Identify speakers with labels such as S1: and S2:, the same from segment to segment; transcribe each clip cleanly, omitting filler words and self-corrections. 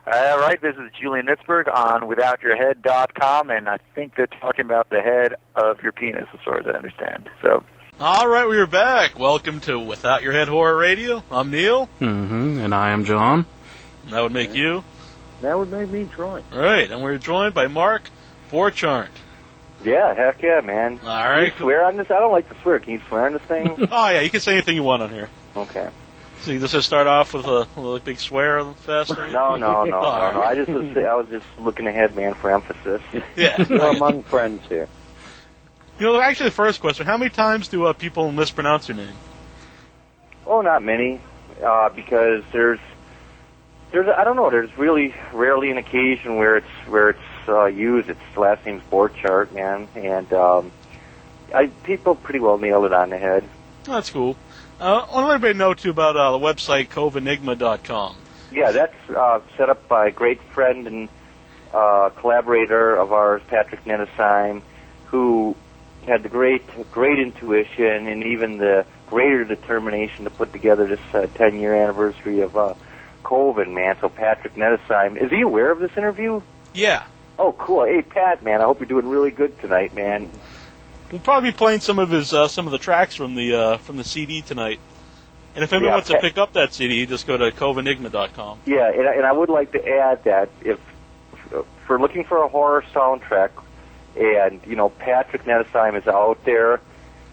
S1: All right, this is Julian Nitzberg on WithoutYourHead.com, and I think they're talking about the head of your penis, as far as I understand. So,
S2: all right, we're back. Welcome to Without Your Head Horror Radio. I'm Neil.
S3: And I am John.
S2: That would make you.
S4: That would make me Troy.
S2: All right, and we're joined by Mark Borchardt.
S4: Yeah, heck yeah, man.
S2: All right.
S4: Can you swear on this? I don't like to swear. Can you swear on this thing?
S2: Oh, yeah, you can say anything you want on here.
S4: Okay.
S2: So you just start off with a big swear fest?
S4: No. I was just looking ahead, man, for emphasis.
S2: Yeah.
S4: We're among friends here.
S2: You know, actually, the first question, how many times do people mispronounce your name?
S4: Oh, not many, because there's I don't know, there's really rarely an occasion where it's used. Its last name's Borchardt, man, and people pretty well nail it on the head.
S2: Oh, that's cool. I want to let everybody know, too, about the website covenenigma.com.
S4: Yeah, that's set up by a great friend and collaborator of ours, Patrick Nettesheim, who had the great intuition and even the greater determination to put together this 10-year anniversary of Coven, man. So Patrick Nettesheim, is he aware of this interview?
S2: Yeah.
S4: Oh, cool. Hey, Pat, man, I hope you're doing really good tonight, man.
S2: We'll probably be playing some of the tracks from the CD tonight. And if anyone wants to pick up that CD, just go to covenenigma.com.
S4: Yeah, and I would like to add that if for looking for a horror soundtrack, and Patrick Nettesheim is out there.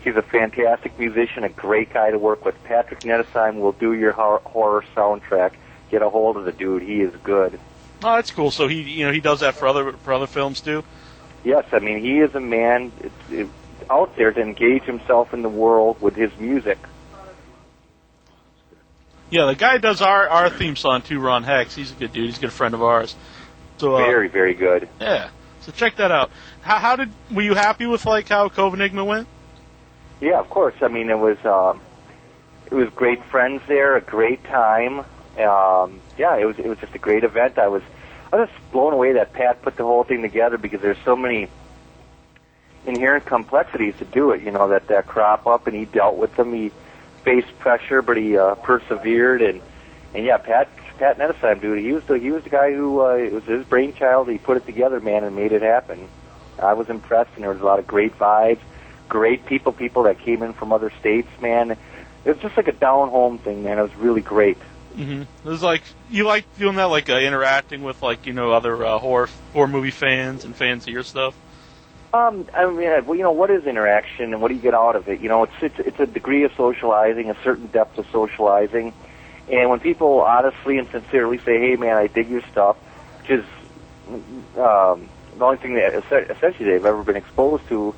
S4: He's a fantastic musician, a great guy to work with. Patrick Nettesheim will do your horror soundtrack. Get a hold of the dude; he is good.
S2: Oh, that's cool. So he does that for other films too.
S4: Yes, I mean he is a man out there to engage himself in the world with his music.
S2: Yeah, the guy does our theme song too, Ron Hex. He's a good dude. He's a good friend of ours. So
S4: very, very good.
S2: Yeah. So check that out. Were you happy with how Coven Enigma went?
S4: Yeah, of course. I mean, it was great friends there, a great time. Yeah, it was just a great event. I was just blown away that Pat put the whole thing together because there's so many inherent complexities to do it. That crop up, and he dealt with them. He faced pressure, but he persevered. And yeah, Pat Nettesheim, dude, he was the guy who it was his brainchild. He put it together, man, and made it happen. I was impressed, and there was a lot of great vibes, great people that came in from other states, man. It was just like a down-home thing, man. It was really great.
S2: Mm-hmm. It was you like doing that, interacting with, other horror movie fans and fans of your stuff?
S4: I mean, what is interaction, and what do you get out of it? It's a degree of socializing, a certain depth of socializing. And when people honestly and sincerely say, hey, man, I dig your stuff, which is the only thing that essentially they've ever been exposed to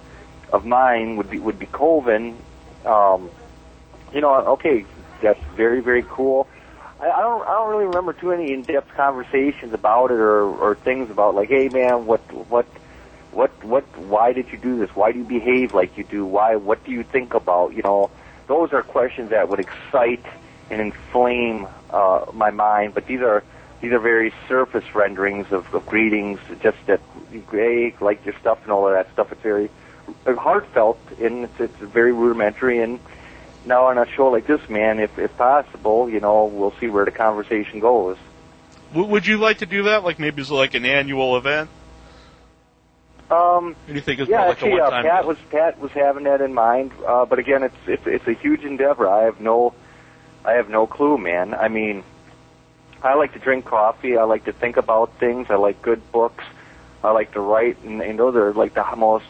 S4: of mine would be Coven. Okay, that's very, very cool. I don't really remember too many in-depth conversations about it or things about hey, man, why did you do this? Why do you behave like you do? What do you think about? Those are questions that would excite and inflame my mind. But these are very surface renderings of greetings, just that, hey, like your stuff and all of that stuff. It's very heartfelt, and it's very rudimentary. And now on a show like this, man, if possible, we'll see where the conversation goes.
S2: Would you like to do that? Maybe it's an annual event? Or do you think it's more a one-time?
S4: Pat was having that in mind, but again, it's a huge endeavor. I have no clue, man. I mean, I like to drink coffee. I like to think about things. I like good books. I like to write, and those are the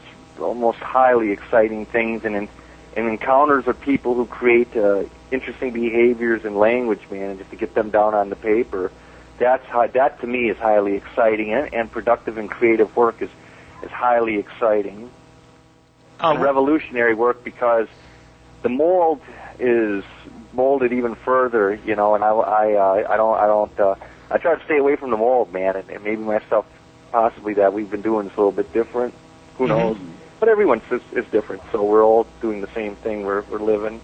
S4: most highly exciting things. And encounters of people who create interesting behaviors and language, man, and just to get them down on the paper. That to me is highly exciting, and productive and creative work is highly exciting. Revolutionary work, because the mold is molded even further, and I try to stay away from the mold, man, and maybe myself possibly that we've been doing this a little bit different. Who knows? But everyone's is different, so we're all doing the same thing. We're living.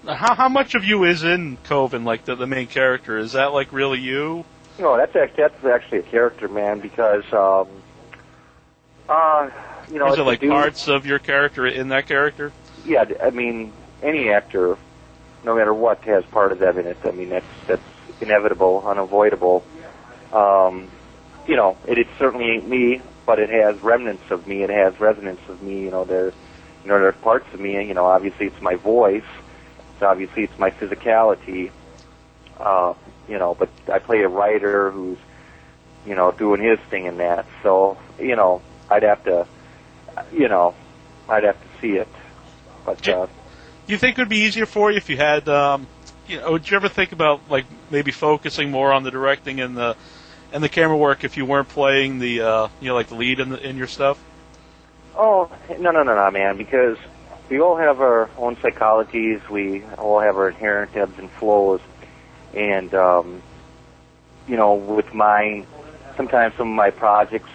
S2: How much of you is in Coven, the main character? Is that really you?
S4: No, that's actually a character, man, because
S2: is it parts of your character in that character?
S4: Yeah, I mean, any actor, no matter what, has part of them in it. I mean, that's inevitable, unavoidable. You know, it certainly ain't me, but it has remnants of me. It has resonance of me. You know, there's parts of me. You know, obviously it's my voice. So obviously it's my physicality. You know, but I play a writer who's, you know, doing his thing in that. So, you know, I'd have to see it. But
S2: do you think it would be easier for you if you had, you know, would you ever think about like maybe focusing more on the directing and the camera work if you weren't playing the, you know, like the lead in your stuff?
S4: Oh, no, man, because we all have our own psychologies. We all have our inherent ebbs and flows. And, you know, with mine, sometimes some of my projects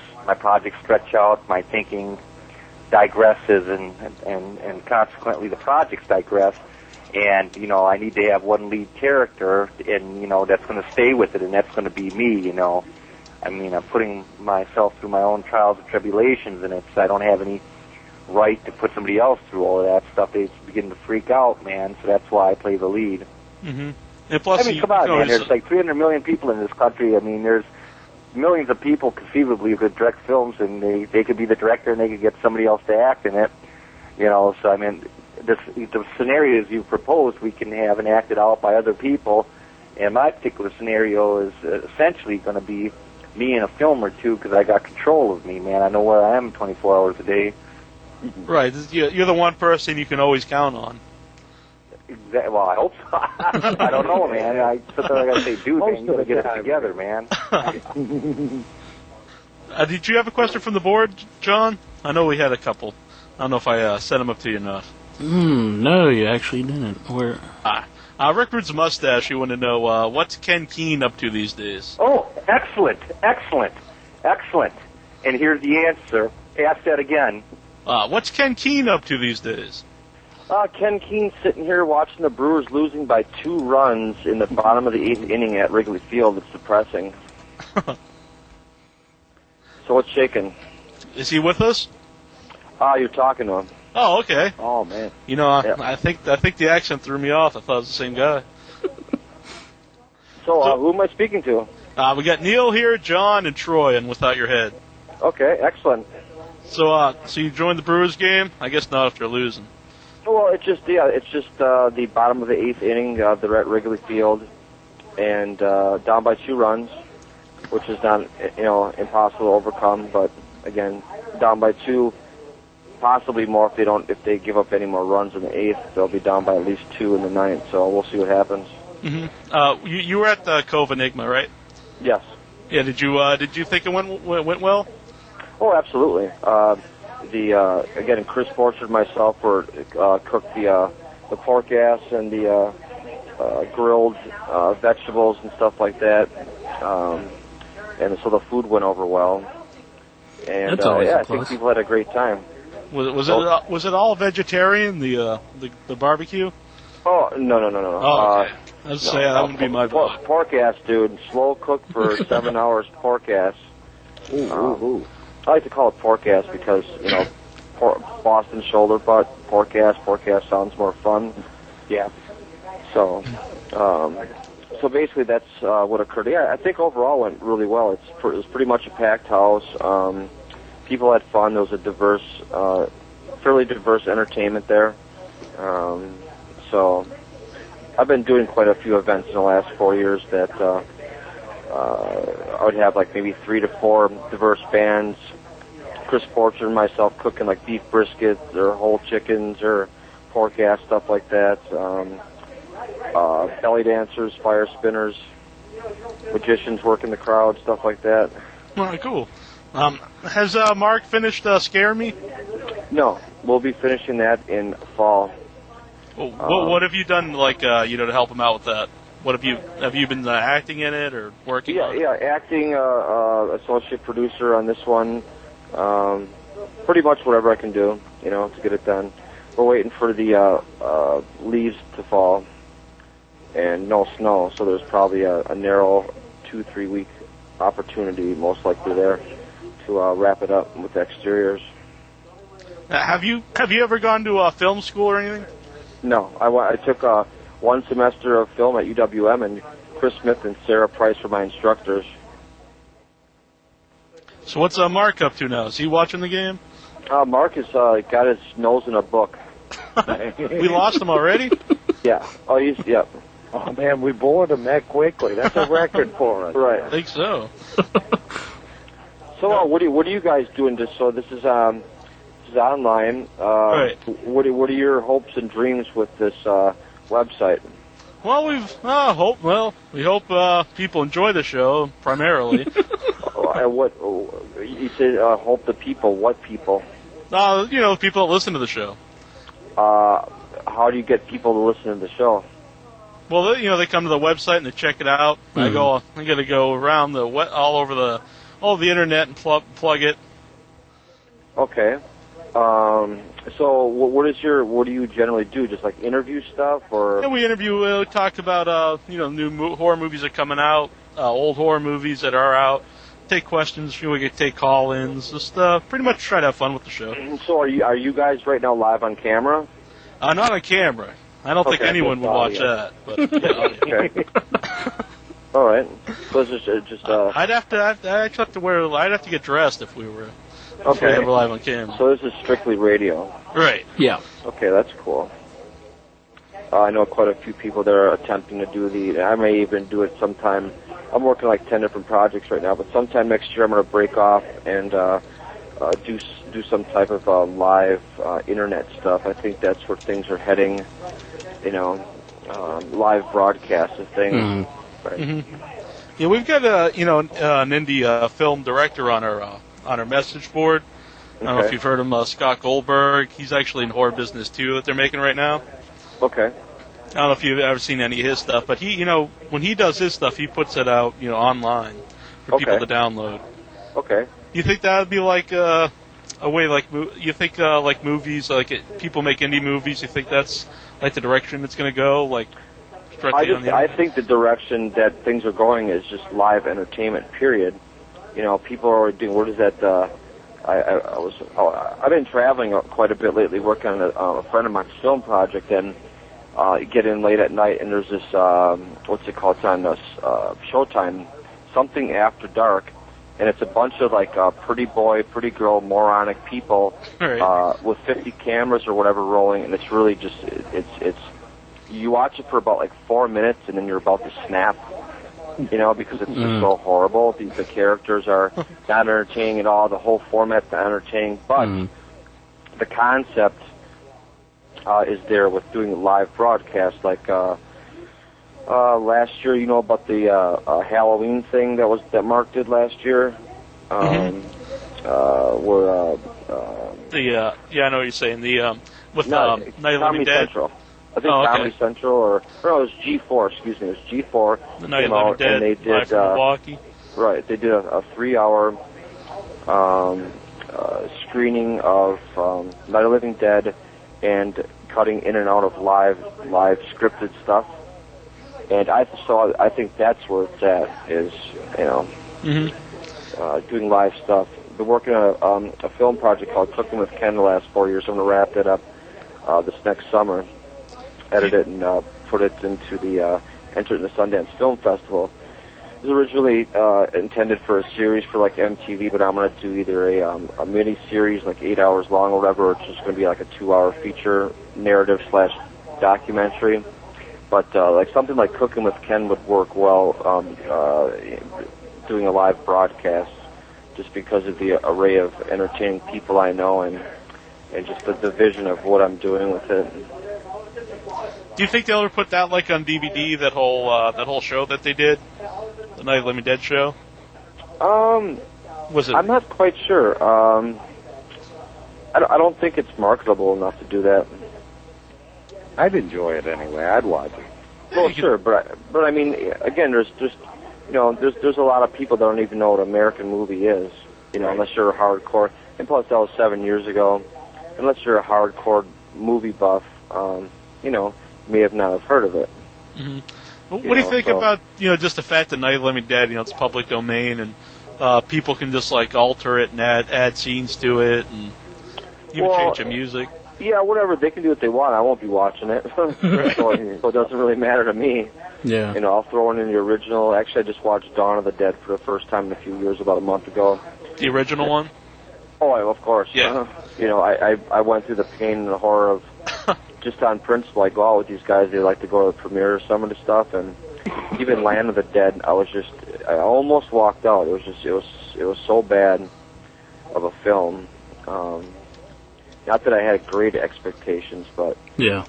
S4: stretch out, my thinking digresses, and consequently the projects digress. And, you know, I need to have one lead character, and, you know, that's going to stay with it, and that's going to be me, you know. I mean, I'm putting myself through my own trials and tribulations, and I don't have any right to put somebody else through all of that stuff. They begin to freak out, man, so that's why I play the lead.
S2: Mm-hmm. And plus,
S4: I mean, come on, man. There's like 300 million people in this country. I mean, there's millions of people conceivably who could direct films, and they could be the director, and they could get somebody else to act in it. You know, so I mean, the scenarios you proposed, we can have and acted out by other people. And my particular scenario is essentially going to be me in a film or two because I got control of me, man. I know where I am 24 hours a day.
S2: Right. You're the one person you can always count on.
S4: Exactly. Well, I hope so. I don't know, man. Sometimes I gotta say, dude, man, you gotta get it together, man.
S2: Did you have a question from the board, John? I know we had a couple. I don't know if I sent them up to you or not.
S3: No, you actually didn't. Where?
S2: Rickard's mustache, you want to know, what's Ken Keene up to these days?
S4: Oh, excellent. And here's the answer. Ask that again.
S2: What's Ken Keene up to these days?
S5: Ken Keene sitting here watching the Brewers losing by 2 runs in the bottom of the 8th inning at Wrigley Field. It's depressing. So what's shaking?
S2: Is he with us?
S5: You're talking to him.
S2: Oh, okay.
S5: Oh, man.
S2: You know,
S5: Yeah.
S2: I think the accent threw me off. I thought it was the same guy.
S5: So who am I speaking to?
S2: We got Neil here, John, and Troy, and Without Your Head.
S5: Okay, excellent.
S2: So you joined the Brewers game? I guess not if they're losing.
S5: Well, it's just the bottom of the 8th inning. They're at Wrigley Field, and down by 2 runs, which is not impossible to overcome. But again, down by 2, possibly more if they give up any more runs in the 8th. They'll be down by at least 2 in the 9th. So we'll see what happens.
S2: Mm-hmm. You were at the Coven, right?
S5: Yes.
S2: Yeah. Did you think it went well?
S5: Oh, absolutely. Again, Chris Borchardt and myself cooked the pork ass and the grilled vegetables and stuff like that, and so the food went over well. And
S3: That's always a
S5: I think
S3: plus.
S5: people had a great time.
S2: Was it all vegetarian? The barbecue?
S5: Oh no!
S2: Oh, okay. I was saying that wouldn't be my fault.
S5: Pork ass, dude. Slow cooked for 7 hours. Pork ass. Ooh. I like to call it pork ass because, Boston shoulder butt, pork ass sounds more fun.
S4: Yeah.
S5: So basically that's what occurred. Yeah, I think overall went really well. It was pretty much a packed house. People had fun. There was a fairly diverse entertainment there. So I've been doing quite a few events in the last 4 years that I would have like maybe 3 to 4 diverse bands. Chris Borchardt and myself cooking like beef briskets or whole chickens or pork ass, stuff like that. Belly dancers, fire spinners, magicians working the crowd, stuff like that.
S2: All right, cool. Has Mark finished Scare Me?
S5: No, we'll be finishing that in fall.
S2: What have you done, to help him out with that? Have you been acting in it or working on it?
S5: Yeah, acting, associate producer on this one. Pretty much whatever I can do, to get it done. We're waiting for the leaves to fall and no snow, so there's probably a narrow 2-3 week opportunity, most likely there, to wrap it up with the exteriors.
S2: Have you ever gone to film school or anything?
S5: No, I took 1 semester of film at UWM, and Chris Smith and Sarah Price were my instructors.
S2: So what's Mark up to now? Is he watching the game?
S5: Mark has got his nose in a book.
S2: We lost him already?
S5: Yeah. Oh, yep.
S6: Oh, man, we bored him that quickly. That's a record for us.
S5: Right.
S2: I think so.
S5: So, what are you guys doing? So this is online.
S2: Right.
S5: What are your hopes and dreams with this website?
S2: Well, we hope people enjoy the show primarily.
S5: What you said? Hope the people. What people?
S2: People that listen to the show.
S5: How do you get people to listen to the show?
S2: Well, they come to the website and they check it out. Mm-hmm. I got to go around all over the internet and plug it.
S5: Okay. So what do you generally do? Just like interview stuff, or?
S2: Yeah, we interview. We talk about new horror movies that are coming out, old horror movies that are out. Take questions. We can take call-ins. Just pretty much try to have fun with the show.
S5: So are you guys right now live on camera?
S2: Not on camera. I don't think anyone would watch that. But
S5: okay. All right. So it's just
S2: I'd have to get dressed if we were.
S5: Okay.
S2: If we were live on camera.
S5: So this is strictly radio.
S2: Right.
S3: Yeah.
S5: Okay, that's cool. I know quite a few people that are attempting to do I may even do it sometime. I'm working like 10 different projects right now, but sometime next year I'm going to break off and do some type of live internet stuff. I think that's where things are heading. Live broadcasts of things. Mm-hmm. Right.
S2: Mm-hmm. Yeah, we've got an indie film director on our message board. I don't know if you've heard of him, Scott Goldberg. He's actually in horror business too that they're making right now.
S5: Okay.
S2: I don't know if you've ever seen any of his stuff, but he, when he does his stuff, he puts it out, online for people to download.
S5: Okay.
S2: You think that would be like a way, like you think like movies, like people make indie movies? You think that's like the direction it's going to go, like?
S5: I think the direction that things are going is just live entertainment. Period. People are doing. What is that? I've been traveling quite a bit lately, working on a friend of mine's film project, and get in late at night, and there's this what's it called? It's on Showtime, something after dark, and it's a bunch of like pretty boy, pretty girl, moronic people with 50 cameras or whatever rolling, and it's really just it's. You watch it for about like 4 minutes, and then you're about to snap, because it's just so horrible. The characters are not entertaining at all. The whole format's not entertaining, but the concept is there with doing live broadcasts. Like last year, about the Halloween thing that Mark did last year, where
S2: I know what you're saying. With
S5: Night
S2: of Living Dead.
S5: Central. I think Comedy Central, it was G4. Excuse me, it was G4.
S2: The Night of Living Dead.
S5: And they did
S2: live from Milwaukee.
S5: Right, they did a 3-hour screening of Night of Living Dead and cutting in and out of live scripted stuff. And I think that's where it's at, is doing live stuff. Been working on a film project called Cooking with Ken the last 4 years. I'm going to wrap that up this next summer. Edit it and put it into enter it in the Sundance Film Festival. It was originally intended for a series for like MTV, but I'm going to do either a mini series, like 8 hours long or whatever, or it's just going to be like a 2-hour feature narrative / documentary. But like something like Cooking with Ken would work well, doing a live broadcast, just because of the array of entertaining people I know and just the vision of what I'm doing with it.
S2: Do you think they'll ever put that like on DVD? That whole show that they did, the Night of the Living Dead show. Was it?
S5: I'm not quite sure. I don't think it's marketable enough to do that.
S6: I'd enjoy it anyway. I'd watch it.
S5: Well, sure, but I mean, again, there's a lot of people that don't even know what an American movie is. Unless you're a hardcore. And plus, that was 7 years ago. Unless you're a hardcore movie buff, may have not have heard of it.
S2: Mm-hmm. Well, what do you think about just the fact that Night of the Living Dead, it's public domain and people can just like alter it and add scenes to it and even change the music?
S5: Yeah, whatever, they can do what they want. I won't be watching it, so it doesn't really matter to me.
S3: Yeah.
S5: I'll throw in the original. Actually, I just watched Dawn of the Dead for the first time in a few years, about a month ago.
S2: The original one?
S5: Oh, of course.
S2: Yeah.
S5: I went through the pain and the horror of just on principle. I go out with these guys. They like to go to the premiere of some of the stuff, and even Land of the Dead. I almost walked out. It was so bad of a film. Not that I had great expectations, but
S3: yeah.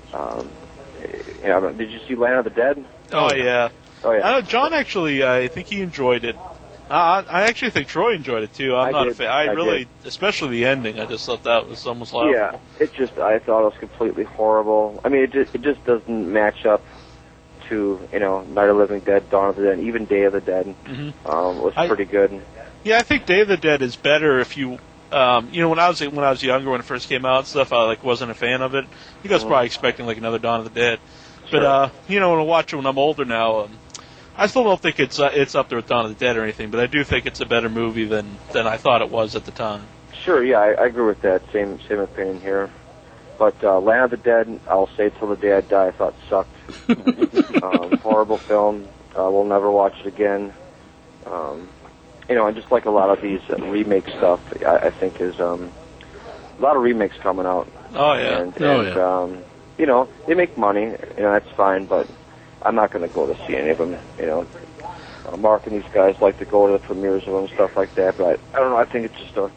S5: Did you see Land of the Dead?
S2: Oh yeah.
S5: Oh yeah.
S2: John actually, I think he enjoyed it. I actually think Troy enjoyed it too. I'm not a fan. I really, did. Especially the ending. I just thought that was almost laughable.
S5: Yeah, I thought it was completely horrible. I mean, it just doesn't match up to Night of the Living Dead, Dawn of the Dead, even Day of the Dead. Was pretty good.
S2: Yeah, I think Day of the Dead is better if you. When I was younger, when it first came out and stuff, I wasn't a fan of it. I was probably expecting another Dawn of the Dead.
S5: Sure.
S2: But when I watch it when I'm older now, I still don't think it's up there with Dawn of the Dead or anything. But I do think it's a better movie than I thought it was at the time.
S5: Sure, yeah, I agree with that. Same opinion here. But Land of the Dead, I'll say till the day I die, I thought sucked. Horrible film. We'll never watch it again. And just like a lot of these remake stuff, I think is a lot of remakes coming out.
S2: Oh yeah.
S5: And they make money. That's fine, but I'm not going to go to see any of them. Mark and these guys like to go to the premieres of them and stuff like that. But I don't know. I think it's just a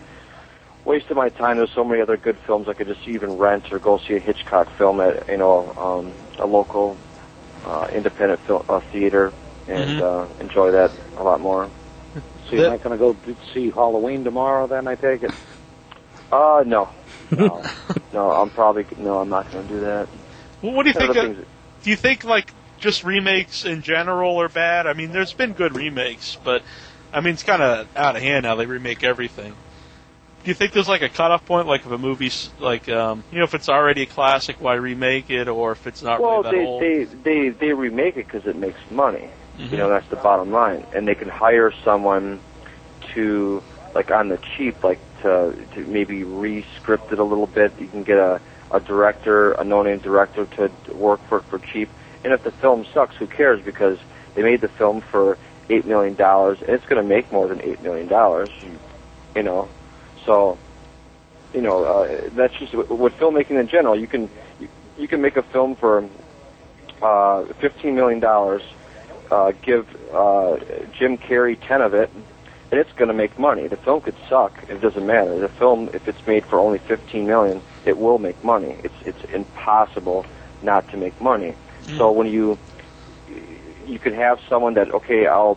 S5: waste of my time. There's so many other good films I could just even rent or go see a Hitchcock film at a local independent theater and enjoy that a lot more.
S6: So you're not going to go see Halloween tomorrow, then, I take it?
S5: No. No, I'm not going to do that.
S2: Well, what do you think? Do you think just remakes in general are bad? I mean, there's been good remakes, but I mean, it's kind of out of hand now. They remake everything. Do you think there's a cutoff point, if a movie's if it's already a classic, why remake it, or if it's not really that old?
S5: Well, they remake it because it makes money. That's the bottom line, and they can hire someone to on the cheap, to maybe re-script it a little bit. You can get a director, a no-name director, to work for cheap. And if the film sucks, who cares? Because they made the film for $8 million, and it's going to make more than $8 million. So that's just with filmmaking in general. You can make a film for $15 million. Give Jim Carrey 10 of it, and it's going to make money. The film could suck; it doesn't matter. The film, if it's made for only $15 million, it will make money. It's impossible not to make money. So when you could have someone that, okay, I'll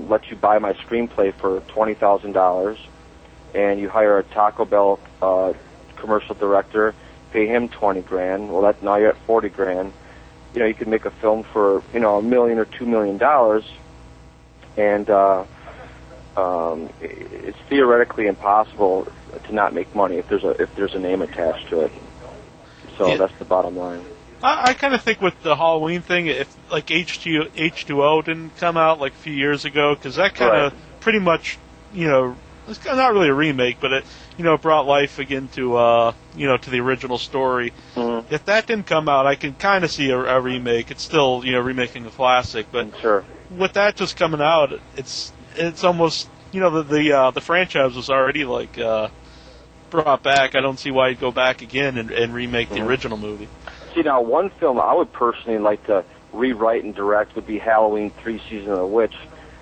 S5: let you buy my screenplay for $20,000, and you hire a Taco Bell commercial director, pay him $20,000. Well, now you're at $40,000. You could make a film for $1 million or $2 million, and it's theoretically impossible to not make money if there's a name attached to it. So that's the bottom line.
S2: I kind of think with the Halloween thing, if H2O didn't come out a few years ago, because that kind of pretty much it's not really a remake, but it brought life again to to the original story. Mm-hmm. If that didn't come out, I can kind of see a remake. It's still remaking a classic, but
S5: sure.
S2: With that just coming out, it's almost the franchise was already brought back. I don't see why you'd go back again and remake the original movie.
S5: See, now one film I would personally like to rewrite and direct would be Halloween 3: Season of the Witch.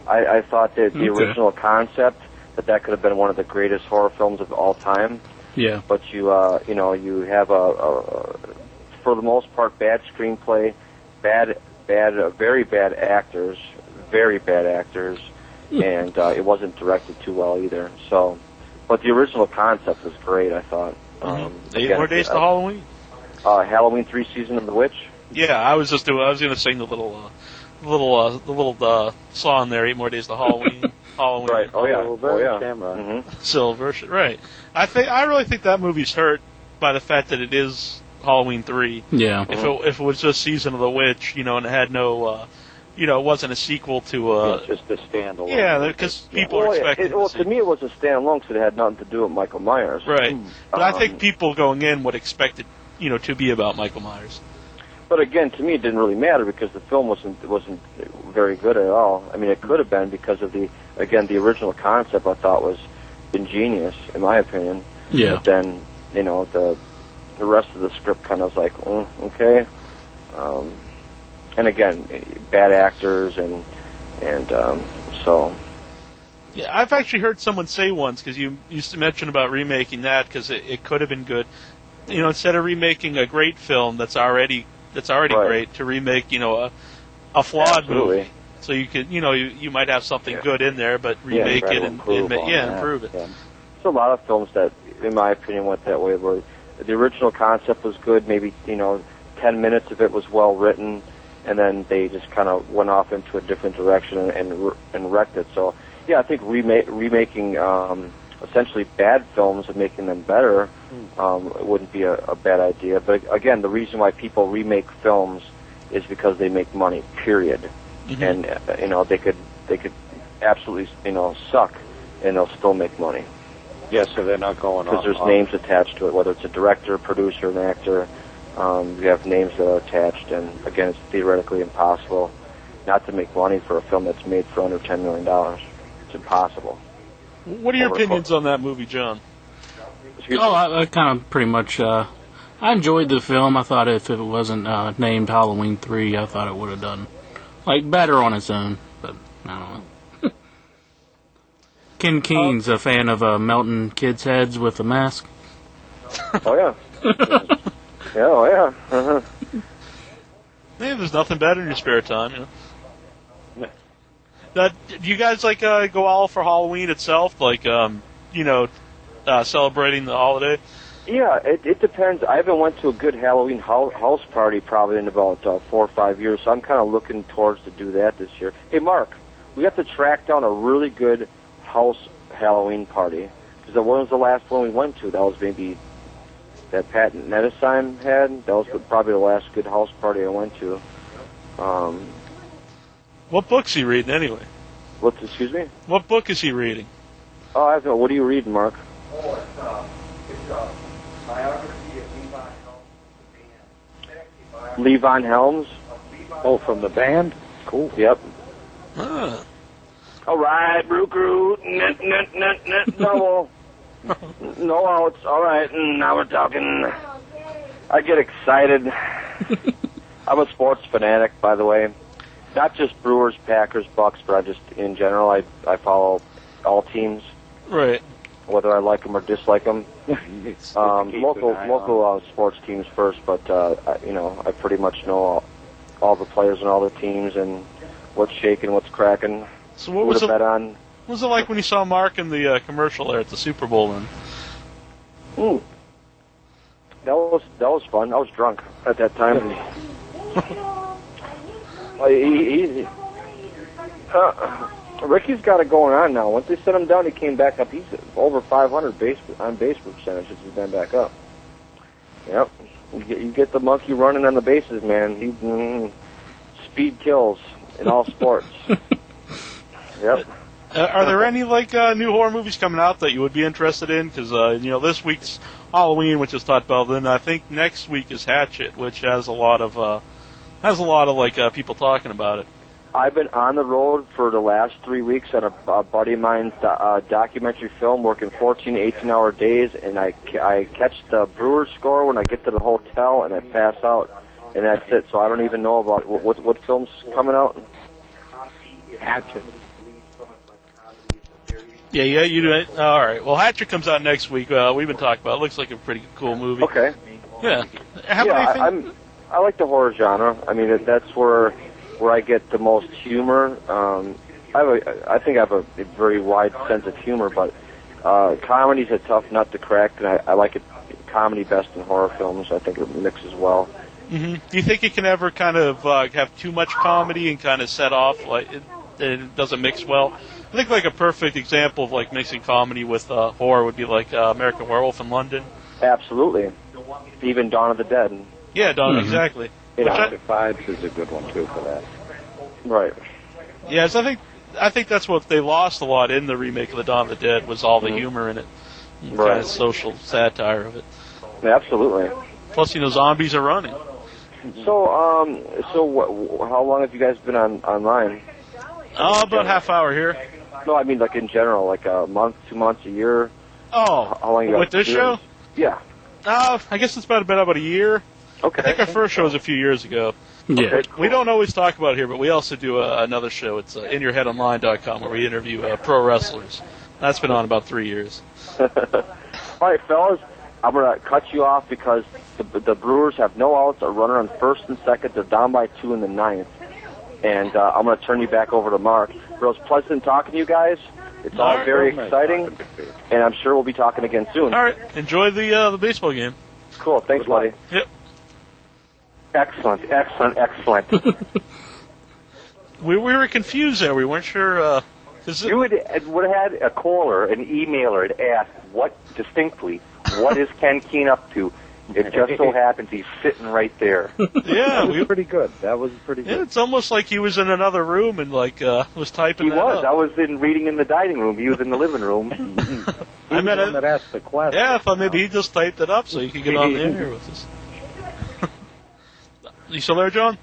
S5: I thought that the original concept, that could have been one of the greatest horror films of all time.
S3: Yeah.
S5: But you have a for the most part bad screenplay, very bad actors, and it wasn't directed too well either. So, but the original concept was great, I thought.
S2: 8 more days to Halloween.
S5: Halloween 3: Season of the Witch.
S2: Yeah, I was going to sing the little song there. 8 more days to Halloween. Halloween.
S5: Right. Oh yeah.
S6: Mm-hmm.
S2: Silver. Right. I really think that movie's hurt by the fact that it is Halloween 3.
S3: Yeah.
S2: If it was just Season of the Witch, and it had no, it wasn't a sequel to.
S6: Just a standalone.
S2: Yeah, because people were expecting.
S5: To me, it was a standalone because it had nothing to do with Michael Myers.
S2: Right. But I think people going in would expect it, to be about Michael Myers.
S5: But again, to me, it didn't really matter because the film wasn't very good at all. I mean, it could have been because of the original concept. I thought was ingenious, in my opinion.
S3: Yeah.
S5: But then, the rest of the script kind of was like, okay. And again, bad actors and so.
S2: Yeah, I've actually heard someone say once, because you used to mention about remaking that, because it could have been good. Instead of remaking a great film that's already
S5: Right.
S2: great, to remake, a flawed
S5: Absolutely.
S2: movie. So you could, you might have something good in there, but remake it and
S5: improve
S2: improve it.
S5: Yeah. There's a lot of films that, in my opinion, went that way, where the original concept was good, maybe 10 minutes of it was well written, and then they just kind of went off into a different direction and wrecked it. So, yeah, I think remaking essentially bad films and making them better wouldn't be a bad idea. But again, the reason why people remake films is because they make money. Period. Mm-hmm. And they could absolutely suck, and they'll still make money.
S6: Yeah, so they're not going
S5: because there's names attached to it, whether it's a director, producer, an actor. You have names that are attached, and again, it's theoretically impossible not to make money for a film that's made for under $10 million. It's impossible.
S2: What are your opinions on that movie, John?
S3: I kind of pretty much, I enjoyed the film. I thought if it wasn't named Halloween 3, I thought it would have done, better on its own, but I don't know. Ken Keen's a fan of melting kids' heads with a mask.
S5: Oh, yeah. Oh, yeah. Uh-huh.
S2: Hey, there's nothing better in your spare time, Do you guys go all for Halloween itself, celebrating the holiday?
S5: Yeah, it depends. I haven't went to a good Halloween house party probably in about 4 or 5 years, so I'm kind of looking towards to do that this year. Hey, Mark, we have to track down a really good house Halloween party, because when was the last one we went to? That was maybe that Pat Nedesheim had. That was probably the last good house party I went to.
S2: What book's he reading anyway?
S5: Excuse me?
S2: What book is he reading?
S5: Oh, I don't know. What are you reading, Mark?
S7: Oh, it's a biography of
S5: Levon Helms.
S6: Oh, from the band? Cool.
S5: Yep.
S2: Ah.
S5: All right, Brew Crew. No. No outs. All right, now we're talking. I get excited. I'm a sports fanatic, by the way. Not just Brewers, Packers, Bucks, but I just, in general, I follow all teams.
S2: Right.
S5: Whether I like them or dislike them. Local sports teams first, but, I pretty much know all the players and all the teams and what's shaking, what's cracking.
S2: So what was
S5: bet on.
S2: What was it like when you saw Mark in the commercial there at the Super Bowl?
S5: That was fun. I was drunk at that time. Ricky's got it going on now. Once they set him down, he came back up. He's over 500 base percentage since he's been back up. Yep. You get the monkey running on the bases, man. Speed kills in all sports. Yep.
S2: Are there any new horror movies coming out that you would be interested in? Because this week's Halloween, which is talked about, then I think next week is Hatchet, which has a lot of people talking about it.
S5: I've been on the road for the last 3 weeks on a buddy of mine's documentary film, working 14, 18-hour days, and I catch the Brewers score when I get to the hotel, and I pass out, and that's it. So I don't even know about what film's coming out.
S6: Hatchet.
S2: Yeah, you do it. All right. Well, Hatchet comes out next week. We've been talking about it. It looks like a pretty cool movie.
S5: Okay.
S2: Yeah.
S5: I like the horror genre. I mean, that's where I get the most humor. I think I have a very wide sense of humor, but comedy's a tough nut to crack, and I like it comedy best in horror films. I think it mixes well.
S2: Mm-hmm. Do you think it can ever kind of have too much comedy and kind of set off it doesn't mix well? I think a perfect example of mixing comedy with horror would be American Werewolf in London.
S5: Absolutely. Even Dawn of the Dead.
S2: Yeah, Dawn, exactly.
S6: Vibes is a good one too for that.
S5: Right.
S2: Yes, I think that's what they lost a lot in the remake of the Dawn of the Dead was all the humor in it, kind of social satire of it.
S5: Absolutely.
S2: Plus, zombies are running.
S5: So how long have you guys been online?
S2: About half hour here.
S5: No, I mean like in general, like a month, 2 months, a year.
S2: Oh,
S5: How long you
S2: with
S5: got
S2: this
S5: to do
S2: show?
S5: it? Yeah.
S2: I guess it's been about a year.
S5: Okay.
S2: I think our first show was a few years ago.
S3: Yeah.
S5: Okay,
S2: We don't always talk about it here, but we also do another show. It's inyourheadonline.com, where we interview pro wrestlers. That's been on about 3 years.
S5: All right, fellas, I'm going to cut you off because the Brewers have no outs, a runner on first and second. They're down by 2 in the ninth. And I'm going to turn you back over to Mark. It was pleasant talking to you guys. It's all very exciting, and I'm sure we'll be talking again soon.
S2: All right. Enjoy the baseball game.
S5: Cool. Thanks, buddy.
S2: Yep.
S4: Excellent, excellent, excellent.
S2: We were confused there. We weren't sure.
S4: You would have had a caller, an emailer, had asked what is Ken Keene up to? It just so happens he's sitting right there.
S2: Yeah,
S6: That was pretty good. That was pretty good.
S2: it's almost like he was in another room and was typing.
S4: He
S2: that
S4: was.
S2: up.
S4: I was reading in the dining room. He was in the living room.
S2: I meant
S6: the one that asked the question.
S2: Yeah, I thought maybe he just typed it up so he could get on the air with us. You still there, John?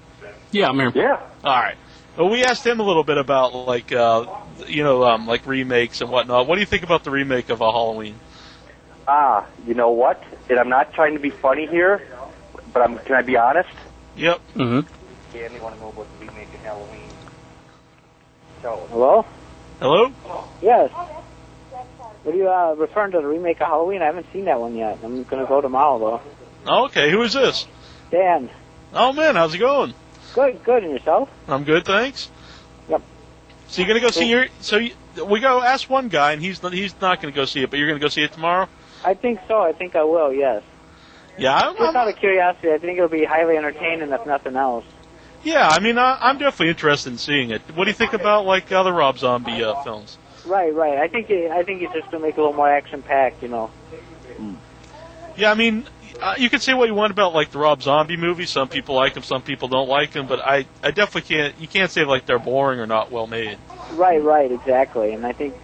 S3: Yeah, I'm here.
S4: Yeah.
S2: All right. Well, we asked him a little bit about like remakes and whatnot. What do you think about the remake of Halloween?
S4: You know what? And I'm not trying to be funny here, but can I be honest?
S2: Yep.
S3: Mm-hmm.
S4: Yeah, they want to know about the remake of Halloween. So.
S8: Hello?
S2: Hello?
S8: Yes. What are you referring to, the remake of Halloween? I haven't seen that one yet. I'm going to go tomorrow, though.
S2: Oh, okay. Who is this?
S8: Dan.
S2: Oh man, how's it going?
S8: Good, good. And yourself?
S2: I'm good, thanks.
S8: Yep.
S2: So you're gonna go see we go ask one guy and he's not gonna go see it, but you're gonna go see it tomorrow?
S8: I think so. I think I will, yes.
S2: Yeah,
S8: Just out of curiosity, I think it'll be highly entertaining, if nothing else.
S2: yeah. I mean, I'm definitely interested in seeing it. What do you think about like other Rob Zombie films?
S8: Right, right. I think he's just going to make it a little more action-packed, you know.
S2: Yeah, I mean, you can say what you want about like the Rob Zombie movies. Some people like them, some people don't like them. But I definitely can't. You can't say like they're boring or not well made.
S8: Right, right, exactly. And I think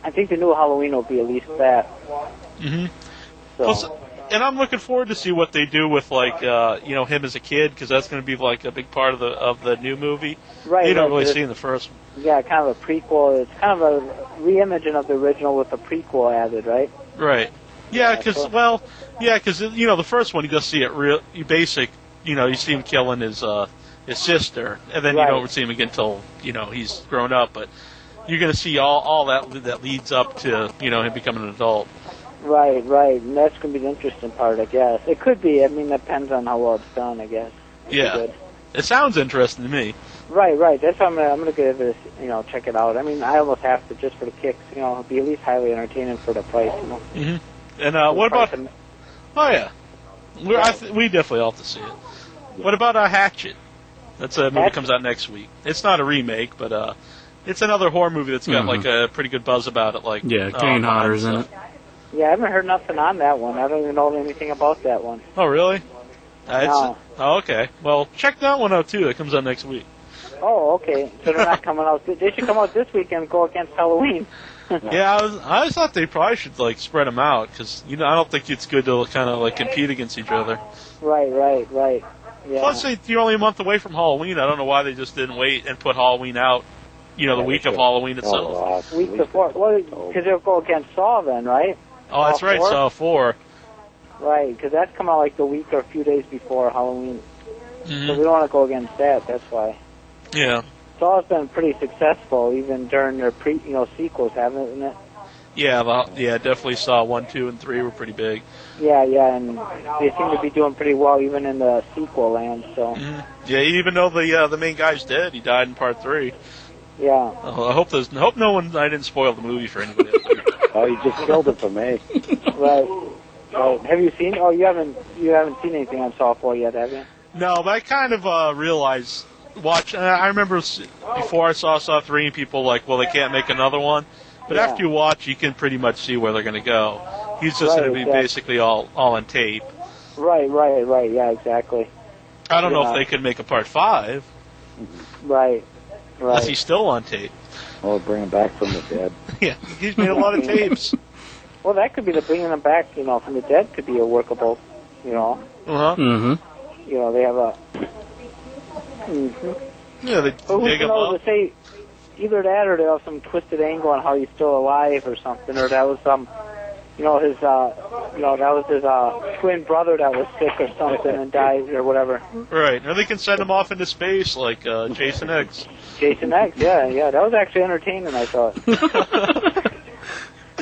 S8: the new Halloween will be at least that.
S2: Mm-hmm.
S8: So.
S2: And I'm looking forward to see what they do with like him as a kid, because that's going to be like a big part of the new movie.
S8: Right.
S2: You don't really see in the first one.
S8: Yeah, kind of a prequel. It's kind of a reimaging of the original with a prequel added, right?
S2: Right. Yeah, because the first one you just see it real basic. You see him killing his sister, and then you don't see him again until he's grown up. But you're going to see all that leads up to him becoming an adult.
S8: Right, right, and that's going to be the interesting part, I guess. It could be. I mean, that depends on how well it's done, I guess.
S2: Yeah,
S8: good.
S2: It sounds interesting to me.
S8: Right, right. That's why I'm gonna give this, check it out. I mean, I almost have to just for the kicks. It'll be at least highly entertaining for the price.
S2: Mm-hmm. And what about? Oh yeah, we definitely ought to see it. What about Hatchet? That's a movie that comes out next week. It's not a remake, but it's another horror movie that's got like a pretty good buzz about it. Like
S3: Kane Hodder's in it.
S8: Yeah, I haven't heard nothing on that one. I don't even know anything about that one.
S2: Oh really?
S8: No.
S2: Oh okay. Well, check that one out too. It comes out next week.
S8: Oh, okay. So they're not coming out. They should come out this weekend and go against Halloween.
S2: Yeah, I thought they probably should like spread them out because I don't think it's good to kind of like compete against each other.
S8: Right, right, right. Yeah.
S2: Plus, you're only a month away from Halloween. I don't know why they just didn't wait and put Halloween out. The week of Halloween itself.
S8: Week before. Well, because they'll go against Saw then, right?
S2: Oh, that's right, Saw 4.
S8: Right, because that's come out like the week or a few days before Halloween.
S2: Mm-hmm.
S8: So we don't want to go against that. That's why.
S2: Yeah.
S8: Saw's been pretty successful even during their sequels, haven't it?
S2: Yeah, definitely Saw 1, 2, and 3 were pretty big.
S8: Yeah, and they seem to be doing pretty well even in the sequel land. So.
S2: Mm-hmm. Yeah, even though the main guy's dead, he died in part 3.
S8: Yeah.
S2: I hope I didn't spoil the movie for anybody.
S6: Oh, you just killed it for me.
S8: Right. Have you seen? Oh, you haven't seen anything on Saw 4 yet, have you?
S2: No, but I kind of realized. I remember before I saw Saw 3 and people like, well, they can't make another one. But after you watch, you can pretty much see where they're going to go. He's just going to be basically all on tape.
S8: Right. Yeah, exactly.
S2: I don't know if they could make a part 5.
S8: Right.
S2: Unless he's still on tape.
S6: Oh, bring him back from the dead.
S2: Yeah, he's made a lot of tapes.
S8: Well, that could be bringing them back, from the dead could be a workable,
S2: Uh-huh.
S3: Mm-hmm.
S8: They have a... Mm-hmm.
S2: Yeah, they dig him up.
S8: either that or there was some twisted angle on how he's still alive or something, or that was some, his, that was his twin brother that was sick or something and died or whatever.
S2: Right, or they can send him off into space like Jason X.
S8: Jason X, yeah, that was actually entertaining, I thought.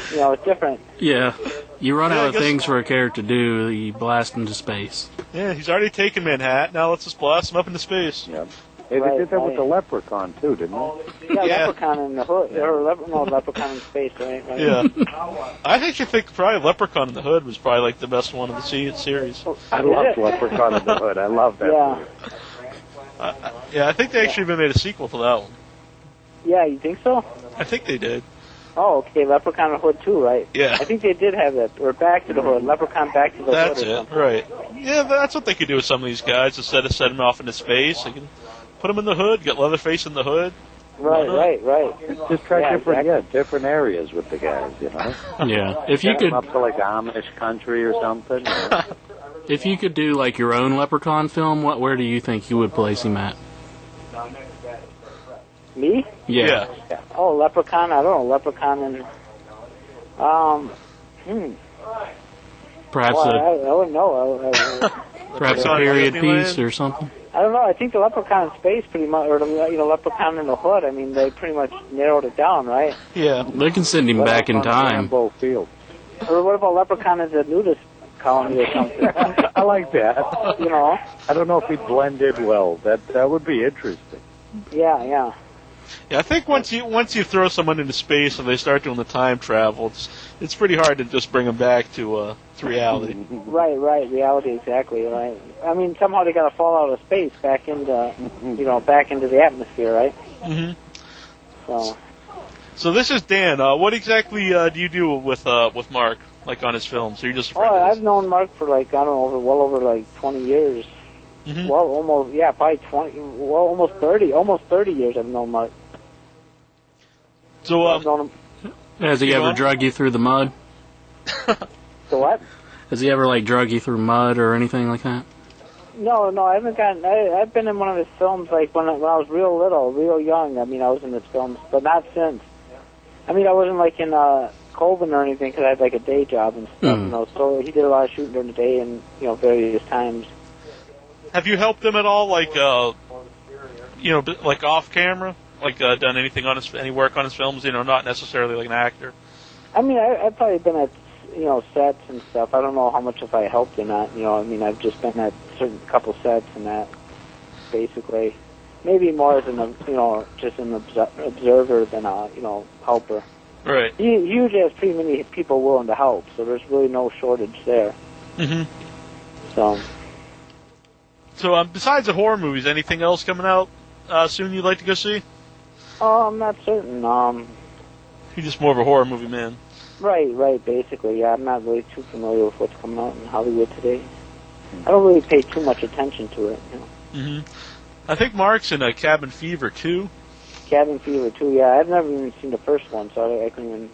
S8: It's different.
S3: Yeah, you run out of things for a character to do, you blast into space.
S2: Yeah, he's already taken Manhattan, now let's just blast him up into space.
S6: Yeah. Hey, they did that with the Leprechaun, too, didn't they?
S8: Yeah, Leprechaun in the Hood, or Leprechaun in space, right?
S2: Yeah. I actually think probably Leprechaun in the Hood was probably like the best one of the series.
S6: I loved Leprechaun in the Hood. I love that movie.
S2: Yeah, I think they actually even made a sequel to that one.
S8: Yeah, you think so?
S2: I think they did.
S8: Oh, okay, Leprechaun in the Hood too, right?
S2: Yeah.
S8: I think they did have that, or Back to the Hood, Leprechaun Back to the
S2: That's
S8: Hood.
S2: That's it, right. Yeah, that's what they could do with some of these guys. Instead of sending them off into space, they can put them in the Hood, get Leatherface in the Hood.
S8: Right.
S6: Just try different areas with the guys,
S3: Yeah, if you could
S6: up to like Amish country or something.
S3: If you could do like your own Leprechaun film, where do you think you would place him at?
S8: Me?
S3: Yeah.
S8: Oh, Leprechaun. I don't know. Leprechaun and
S3: Perhaps
S8: I wouldn't know.
S3: perhaps a period piece or something.
S8: I don't know. I think the Leprechaun in space pretty much, or the Leprechaun in the Hood. I mean, they pretty much narrowed it down, right?
S2: Yeah,
S3: they can send him back in time.
S6: Field.
S8: Or what about Leprechaun as a nudist colony or something?
S6: I like that.
S8: I
S6: don't know if he'd blend in well. That would be interesting.
S8: Yeah.
S2: Yeah, I think once you throw someone into space and they start doing the time travel, it's pretty hard to just bring them back to reality.
S8: Right, reality, exactly, right. I mean, somehow they got to fall out of space back into, back into the atmosphere, right?
S2: Mm-hmm. So this is Dan. What exactly do you do with Mark, like on his films? Are you just a friend?
S8: I've known Mark for well over 20 years.
S2: Mm-hmm.
S8: Well, probably 20. Well, almost 30 years I've known Mark.
S2: So
S8: I've known him.
S3: Has he ever drug you through the mud?
S8: So what?
S3: Has he ever drug you through mud or anything like that?
S8: No, I haven't gotten. I've been in one of his films when I was real little, real young. I mean, I was in his films, but not since. I mean, I wasn't in Coven or anything because I had a day job and stuff. So he did a lot of shooting during the day and various times.
S2: Have you helped him at all, like off camera, done anything on any work on his films? Not necessarily like an actor. I
S8: mean, I've probably been at sets and stuff. I don't know how much if I helped or not. I mean, I've just been at certain couple sets and that, basically. Maybe more as just an observer than a helper.
S2: Right.
S8: He usually has pretty many people willing to help, so there's really no shortage there.
S2: Mm-hmm.
S8: So,
S2: besides the horror movies, anything else coming out soon you'd like to go see?
S8: I'm not certain.
S2: You're just more of a horror movie man.
S8: Right, basically. Yeah, I'm not really too familiar with what's coming out in Hollywood today. I don't really pay too much attention to it.
S2: Mm-hmm. I think Mark's in Cabin Fever 2.
S8: Cabin Fever 2, yeah. I've never even seen the first one, so I can't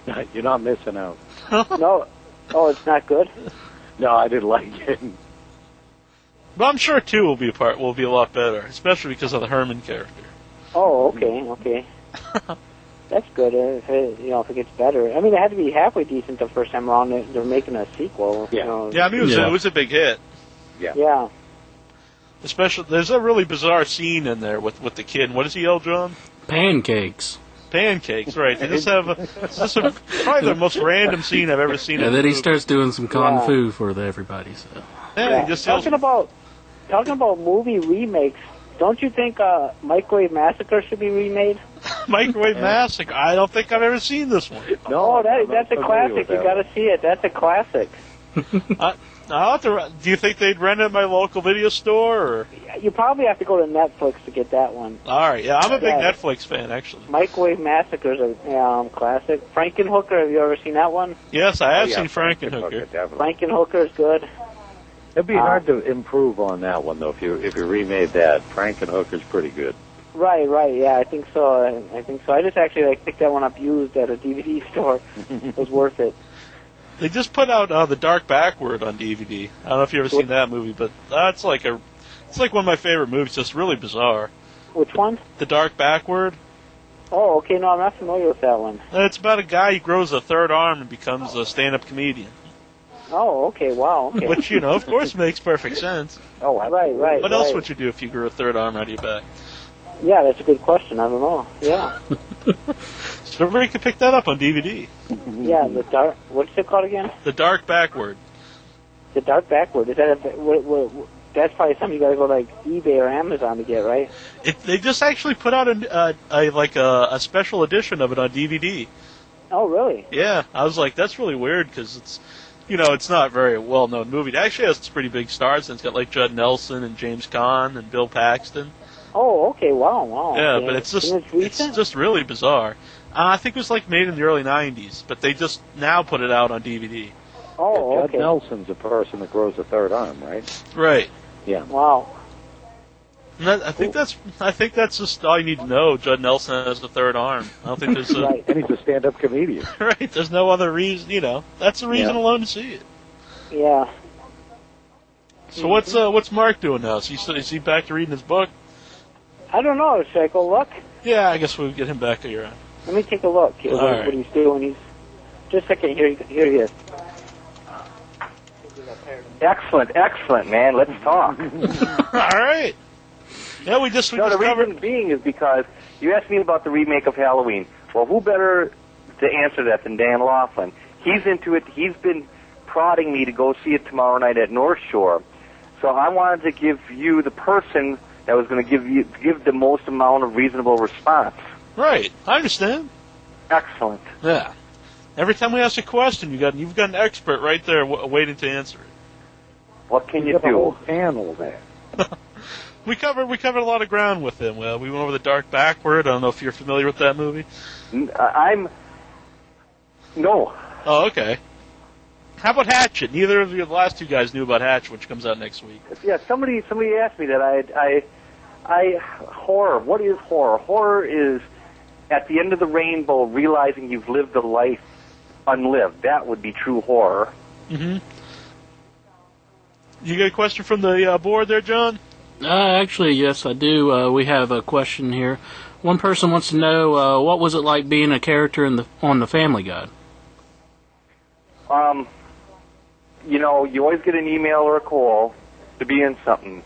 S8: even...
S6: You're not missing out.
S8: No. Oh, it's not good?
S6: No, I didn't like it.
S2: But I'm sure 2 will be a lot better, especially because of the Herman character.
S8: Oh, okay. That's good. If it gets better. I mean, it had to be halfway decent the first time around. They're making a sequel.
S6: Yeah.
S2: Yeah, I mean, it was a big hit.
S8: Yeah.
S2: Especially, there's a really bizarre scene in there with the kid. What does he yell, John?
S3: Pancakes.
S2: Pancakes, right. They just have probably the most random scene I've ever seen.
S3: And then he starts doing some kung fu for everybody. So.
S2: Yeah, he just
S8: talking about movie remakes. Don't you think Microwave Massacre should be remade?
S2: Microwave Massacre? I don't think I've ever seen this one.
S8: No, that's a classic. You got to see it. That's a classic.
S2: Do you think they'd rent it at my local video store? Or?
S8: You probably have to go to Netflix to get that one.
S2: All right, yeah, I'm a big Netflix fan, actually.
S8: Microwave Massacre is a classic. Frankenhooker, have you ever seen that one?
S2: Yes, I have seen Frankenhooker.
S8: Frankenhooker is good.
S6: It'd be hard to improve on that one, though, if you remade that. Frankenhooker's pretty good.
S8: Right, yeah, I think so. I just actually picked that one up used at a DVD store. It was worth it.
S2: They just put out The Dark Backward on DVD. I don't know if you've ever seen that movie, but it's like one of my favorite movies. Just really bizarre.
S8: Which one?
S2: The Dark Backward.
S8: Oh, okay. No, I'm not familiar with that one.
S2: It's about a guy who grows a third arm and becomes a stand-up comedian.
S8: Oh, okay. Wow. Okay.
S2: Which, you know, of course makes perfect sense.
S8: Oh, right.
S2: What else would you do if you grew a third arm out of your back?
S8: Yeah, that's a good question. I don't know. Yeah.
S2: So everybody can pick that up on DVD.
S8: Yeah, the dark. What's it called again?
S2: The Dark Backward.
S8: The Dark Backward. Is that that's probably something you gotta go like eBay or Amazon to get, right?
S2: They just actually put out a special edition of it on DVD.
S8: Oh, really?
S2: Yeah, I was like, that's really weird because it's, you know, it's not a very well-known movie. It actually has pretty big stars, and it's got like Judd Nelson and James Caan and Bill Paxton.
S8: Oh, okay. Wow.
S2: Yeah,
S8: Okay.
S2: but it's
S8: recent?
S2: just really bizarre. I think it was like made in the early '90s, but they just now put it out on DVD.
S8: Oh,
S6: Judd
S8: okay.
S6: Nelson's a person that grows a third arm, right?
S2: Right.
S6: Yeah.
S8: Wow.
S2: And I think that's just all you need to know. Judd Nelson has a third arm. I don't think there's a
S8: Right.
S6: And he's a stand-up comedian.
S2: right. There's no other reason. You know, that's the reason alone to see it.
S8: Yeah.
S2: So what's Mark doing now? Is he back to reading his book?
S8: I don't know. Should I go look?
S2: Yeah, I guess we'll get him back here.
S8: Let me take a look.
S2: All right.
S8: What he's doing. Just a second. Here he is.
S4: Excellent, man. Let's talk.
S2: All right. Yeah, we just
S4: No, the
S2: covered.
S4: reason being is because you asked me about the remake of Halloween. Well, who better to answer that than Dan Laughlin? He's into it. He's been prodding me to go see it tomorrow night at North Shore. So I wanted to give you the person that was going to give the most amount of reasonable response.
S2: Right, I understand.
S4: Excellent.
S2: Yeah. Every time we ask a question, you've got an expert right there waiting to answer it.
S4: What can you
S6: got the whole
S4: do?
S6: panel there.
S2: We covered a lot of ground with him. We went over The Dark Backward. I don't know if you're familiar with that movie.
S4: No.
S2: Oh, okay. How about Hatchet? Neither of you, the last two guys, knew about Hatchet, which comes out next week.
S4: Yeah, somebody asked me that. Horror. What is horror? Horror is at the end of the rainbow, realizing you've lived a life unlived. That would be true horror.
S2: Mm-hmm. You got a question from the board there, John?
S3: Actually, yes, I do. We have a question here. One person wants to know what was it like being a character on the Family Guy?
S4: You know, you always get an email or a call to be in something.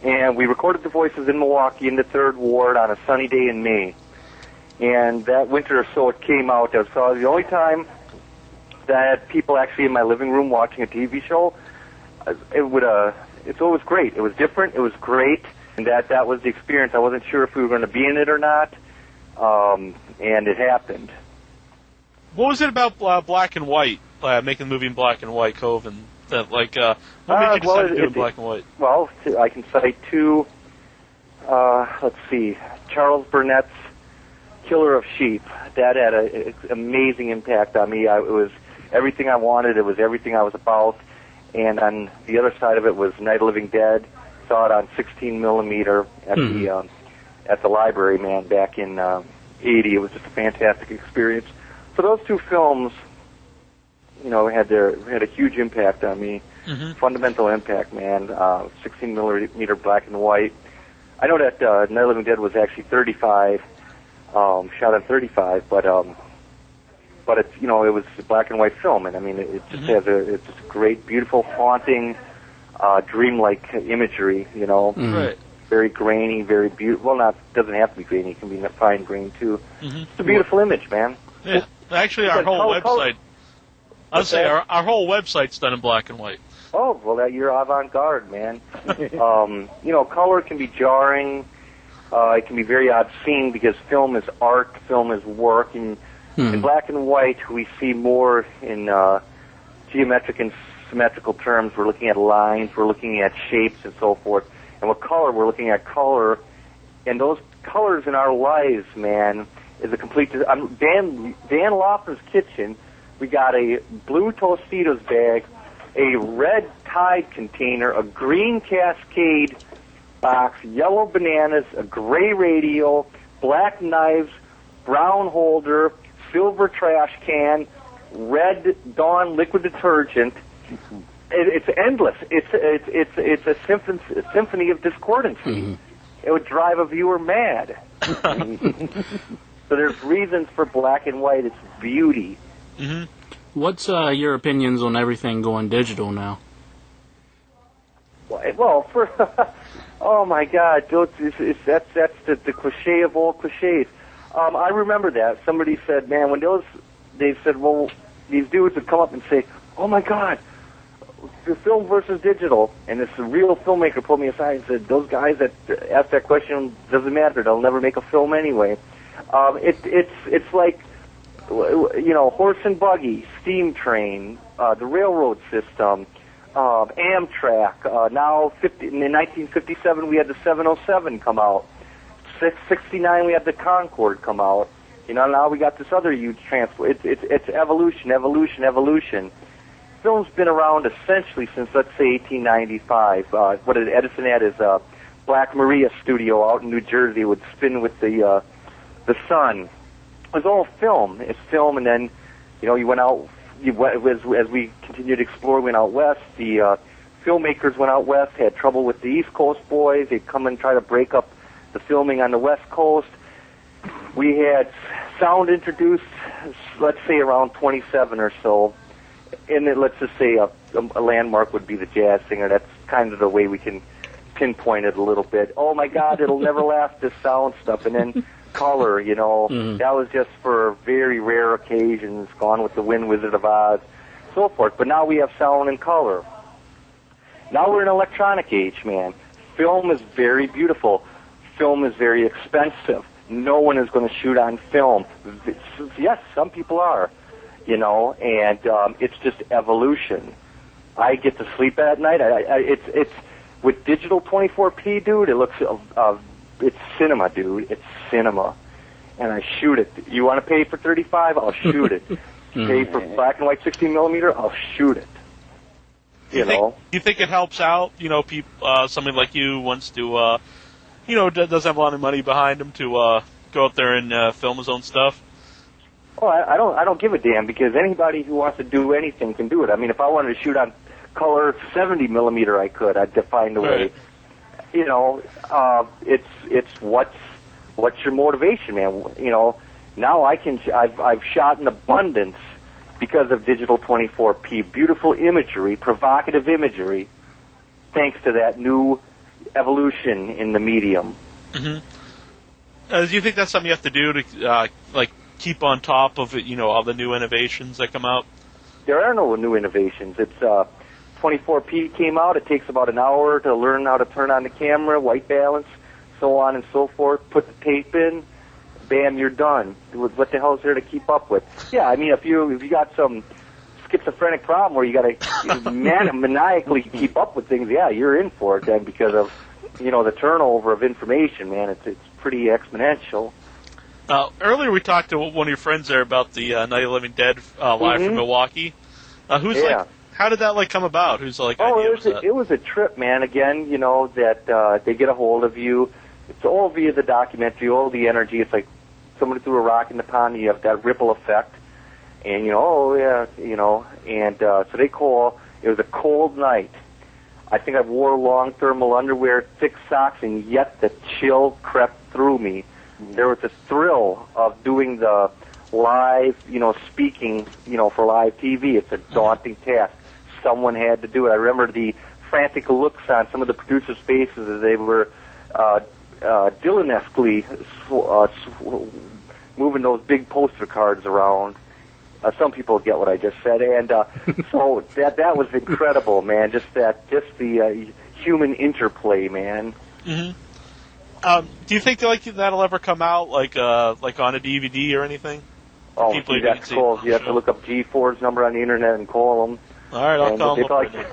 S4: And we recorded the voices in Milwaukee in the 3rd Ward on a sunny day in May. And that winter or so it came out. That was the only time that I had people actually in my living room watching a TV show. It was great. It was different. It was great. And that was the experience. I wasn't sure if we were going to be in it or not. And it happened.
S2: What was it about black and white, making the movie in black and white, Coven? That, what made you decide to do it in black and white?
S4: Well, I can cite two, let's see, Charles Burnett's Killer of Sheep. That had an amazing impact on me. It was everything I wanted. It was everything I was about. And on the other side of it was Night of the Living Dead. Saw it on 16 millimeter at the library, man, back in 80. It was just a fantastic experience. So those two films, you know, had a huge impact on me.
S2: Mm-hmm.
S4: Fundamental impact, man. 16 millimeter black and white. I know that Night of the Living Dead was actually 35, shot on 35, but it's, you know, it was a black and white film, and I mean it just has it's just a great, beautiful, haunting, dreamlike imagery. You know,
S2: Right.
S4: Very grainy, very beautiful. Well, doesn't have to be grainy. It can be fine grain too.
S2: Mm-hmm.
S4: It's a beautiful image, man.
S2: Yeah. Actually, our whole website. I'd say our whole website's done in black and white.
S4: Oh, well, you're avant-garde, man. You know, color can be jarring. It can be very obscene because film is art, film is work. And in black and white, we see more in geometric and symmetrical terms. We're looking at lines, we're looking at shapes and so forth. And with color, we're looking at color. And those colors in our lives, man, is a complete... Dan Laughlин's kitchen, we got a blue Tostitos bag, a red Tide container, a green Cascade box, yellow bananas, a gray radio, black knives, brown holder, silver trash can, red Dawn liquid detergent. It's endless. It's a symphony of discordancy. it would drive a viewer mad. So there's reasons for black and white. It's beauty.
S2: Mm-hmm.
S3: What's your opinions on everything going digital now?
S4: Well, oh my God, that's the cliche of all cliches. I remember that somebody said, man, when they said, well, these dudes would come up and say, oh my God, the film versus digital, and this real filmmaker pulled me aside and said, those guys that ask that question doesn't matter, they'll never make a film anyway. It's like, you know, horse and buggy, steam train, the railroad system, Amtrak. Now, in 1957, we had the 707 come out. 69, we had the Concorde come out. You know, now we got this other huge transport. It's evolution, evolution, evolution. Film's been around essentially since, let's say, 1895. What Edison had is Black Maria studio out in New Jersey would spin with the sun. It was all film. It's film, and then, you know, you went out. As we continued to explore, we went out west. The filmmakers went out west, had trouble with the East Coast boys. They'd come and try to break up the filming on the West Coast. We had sound introduced, let's say, around 27 or so. And then let's just say a landmark would be the jazz singer. That's kind of the way we can pinpoint it a little bit. Oh, my God, it'll never last, this sound stuff. And then color, you know, that was just for very rare occasions, Gone with the Wind, Wizard of Oz, so forth. But now we have sound and color. Now we're in an electronic age, man. Film is very beautiful. Film is very expensive. No one is going to shoot on film. Yes, some people are, you know, and it's just evolution. I get to sleep at night. It's with digital 24p, dude. It looks it's cinema, dude. It's cinema, and I shoot it. You want to pay for 35? I'll shoot it. Pay for black and white 16 millimeter? I'll shoot it. You know.
S2: You think it helps out? You know, people, somebody like you wants to, you know, doesn't have a lot of money behind him to go out there and film his own stuff.
S4: Oh, I don't give a damn, because anybody who wants to do anything can do it. I mean, if I wanted to shoot on color 70 millimeter, I could. I'd find a way.
S2: Right.
S4: You know, it's what's your motivation, man? You know, now I've shot in abundance because of digital 24p, beautiful imagery, provocative imagery, thanks to that new evolution in the medium.
S2: Mm-hmm. Do you think that's something you have to do to like keep on top of it? You know, all the new innovations that come out.
S4: There are no new innovations. It's 24p came out. It takes about an hour to learn how to turn on the camera, white balance, so on and so forth. Put the tape in, bam, you're done. What the hell is there to keep up with? Yeah, I mean, if you got some schizophrenic problem where you got to maniacally keep up with things, yeah, you're in for it then, because of, you know, the turnover of information, man. It's pretty exponential.
S2: Earlier we talked to one of your friends there about the Night of the Living Dead live from Milwaukee. Like, how did that come about? Who's like?
S4: It was a trip, man. Again, you know, that they get a hold of you. It's all via the documentary, all the energy. It's like somebody threw a rock in the pond. You have that ripple effect, and you know, oh yeah, you know, and so they call. It was a cold night. I think I wore long thermal underwear, thick socks, and yet the chill crept through me. There was a thrill of doing the live, you know, speaking, you know, for live TV. It's a daunting task. Someone had to do it. I remember the frantic looks on some of the producers' faces as they were Dylan-esquely moving those big poster cards around. Some people get what I just said, and so that was incredible, man. Just the human interplay, man.
S2: Mm-hmm. Do you think that'll ever come out like on a DVD or anything?
S4: Oh, gee, that's cool. You have to look up G4's number on the internet and call them.
S2: All right, I'll call them.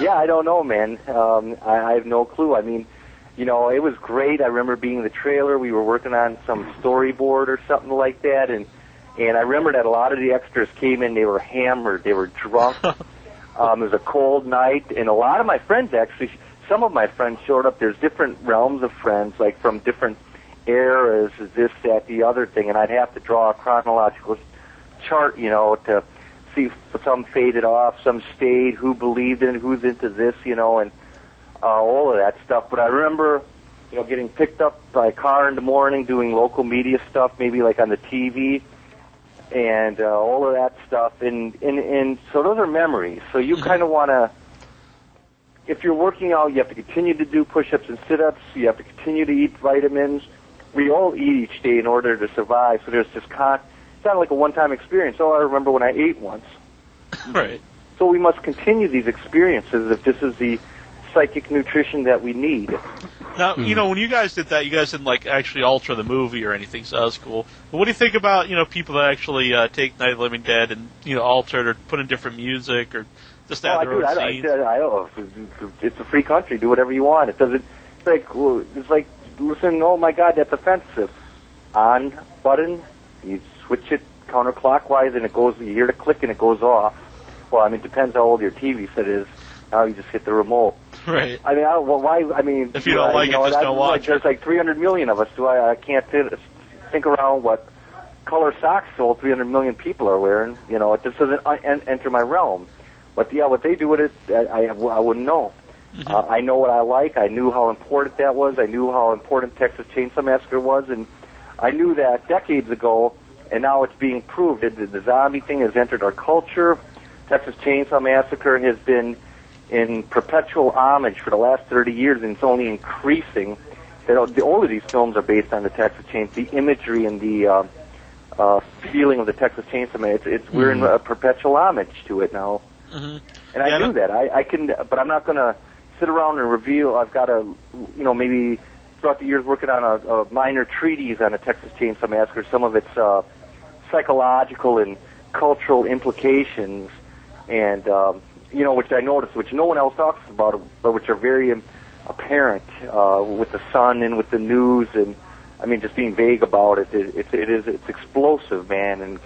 S4: Yeah, I don't know, man. I have no clue. I mean, you know, it was great. I remember being in the trailer. We were working on some storyboard or something like that, and I remember that a lot of the extras came in. They were hammered. They were drunk. It was a cold night, and a lot of my friends actually. Some of my friends showed up. There's different realms of friends, like from different eras, this, that, the other thing, and I'd have to draw a chronological chart, you know, to see if some faded off, some stayed, who believed in it, who's into this, you know, and all of that stuff. But I remember getting picked up by a car in the morning, doing local media stuff, maybe like on the TV, and all of that stuff. And so those are memories. So you kind of want to, if you're working out, you have to continue to do push-ups and sit-ups. You have to continue to eat vitamins. We all eat each day in order to survive. So there's just it's not like a one-time experience. Oh, I remember when I ate once.
S2: Right.
S4: So we must continue these experiences if this is the psychic nutrition that we need.
S2: Now, when you guys did that, you guys didn't actually alter the movie or anything, so that was cool. But what do you think about people that actually take Night of the Living Dead and alter it or put in different music or just add their own scenes?
S4: It's a free country. Do whatever you want. It doesn't. It's like listen. Oh my God, that's offensive. On button, you switch it counterclockwise, and it goes. You hear the click, and it goes off. Well, it depends how old your TV set is. Now you just hit the remote.
S2: Right.
S4: Why?
S2: If you don't like it, just don't watch
S4: it. There's 300 million of us. I can't think around what color socks all 300 million people are wearing. It just doesn't enter my realm. But yeah, what they do with it, I wouldn't know. Mm-hmm. I know what I like. I knew how important that was. I knew how important Texas Chainsaw Massacre was, and I knew that decades ago. And now it's being proved. The zombie thing has entered our culture. Texas Chainsaw Massacre has been in perpetual homage for the last 30 years, and it's only increasing. All of these films are based on the Texas Chainsaw, the imagery and the feeling of the Texas Chainsaw Man. We're in a perpetual homage to it now, and I knew that. I can, but I'm not going to sit around and reveal. I've got to, maybe throughout the years working on a minor treatise on the Texas Chainsaw Massacre, some of its psychological and cultural implications, and which I noticed, which no one else talks about, but which are very apparent with the Sun and with the news, and just being vague about it. It's explosive, man, and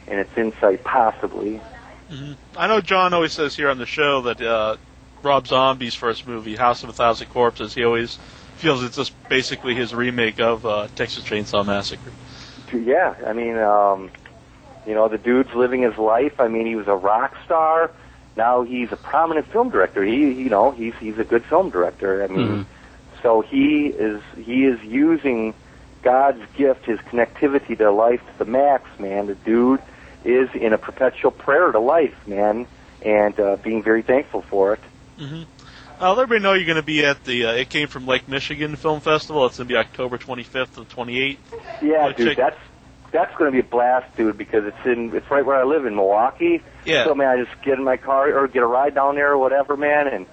S4: its insight possibly.
S2: Mm-hmm. I know John always says here on the show that Rob Zombie's first movie, House of a Thousand Corpses, he always feels it's just basically his remake of Texas Chainsaw Massacre.
S4: Yeah, the dude's living his life. He was a rock star. Now he's a prominent film director. He's a good film director. So he is using God's gift, his connectivity to life to the max, man. The dude is in a perpetual prayer to life, man, and being very thankful for it.
S2: Mm-hmm. Let everybody know you're going to be at the It Came from Lake Michigan Film Festival. It's going to be October 25th to the 28th.
S4: Yeah, dude, that's going to be a blast, dude, because it's right where I live in Milwaukee.
S2: Yeah.
S4: So, man, I just get in my car or get a ride down there or whatever, man,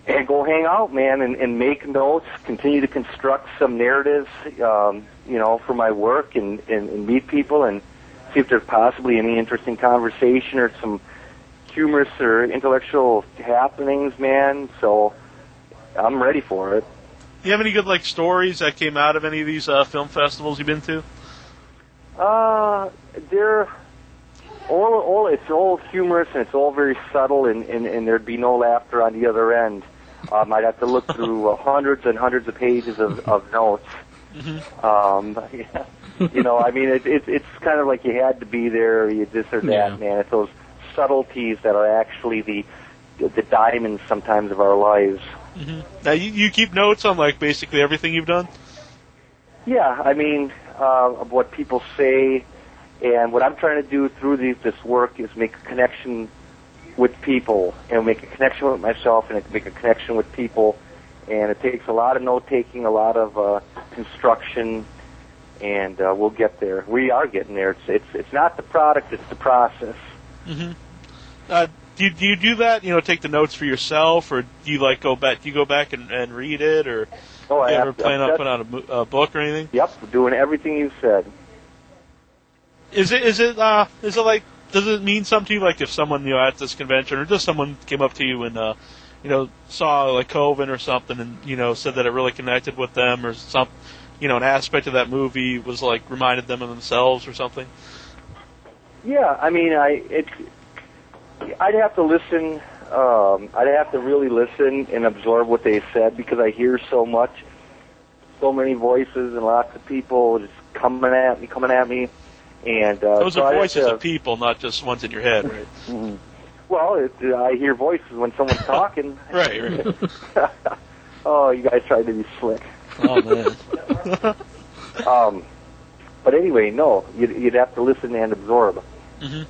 S4: and go hang out, man, and make notes, continue to construct some narratives, for my work and meet people and see if there's possibly any interesting conversation or some humorous or intellectual happenings, man. So I'm ready for it.
S2: Do you have any good stories that came out of any of these film festivals you've been to?
S4: They're it's all humorous and it's all very subtle, and there'd be no laughter on the other end. I'd have to look through hundreds and hundreds of pages of notes. Mm-hmm. It's kind of like you had to be there, you this or that, man. It's those subtleties that are actually the diamonds sometimes of our lives.
S2: Mm-hmm. Now you keep notes on basically everything you've done?
S4: Yeah, of what people say, and what I'm trying to do through this work is make a connection with people, and make a connection with myself, and make a connection with people, and it takes a lot of note-taking, a lot of construction, and we'll get there. We are getting there. It's not the product, it's the process.
S2: Mm-hmm. Do you do that? Take the notes for yourself, or do you go back? Do you go back and read it, or do you ever plan on putting out a book or anything?
S4: Yep, doing everything you said.
S2: Is it does it mean something to you? If someone at this convention, or just someone came up to you and saw Coven or something, and said that it really connected with them, or some an aspect of that movie was reminded them of themselves or something?
S4: Yeah, I'd have to listen. I'd have to really listen and absorb what they said, because I hear so many voices and lots of people just coming at me. And
S2: those are voices of people, not just ones in your head, right?
S4: Mm-hmm. Well, I hear voices when someone's talking.
S2: Right.
S4: Oh, you guys tried to be slick.
S2: Oh man.
S4: But anyway, no, you'd have to listen and absorb.
S2: Mm-hmm.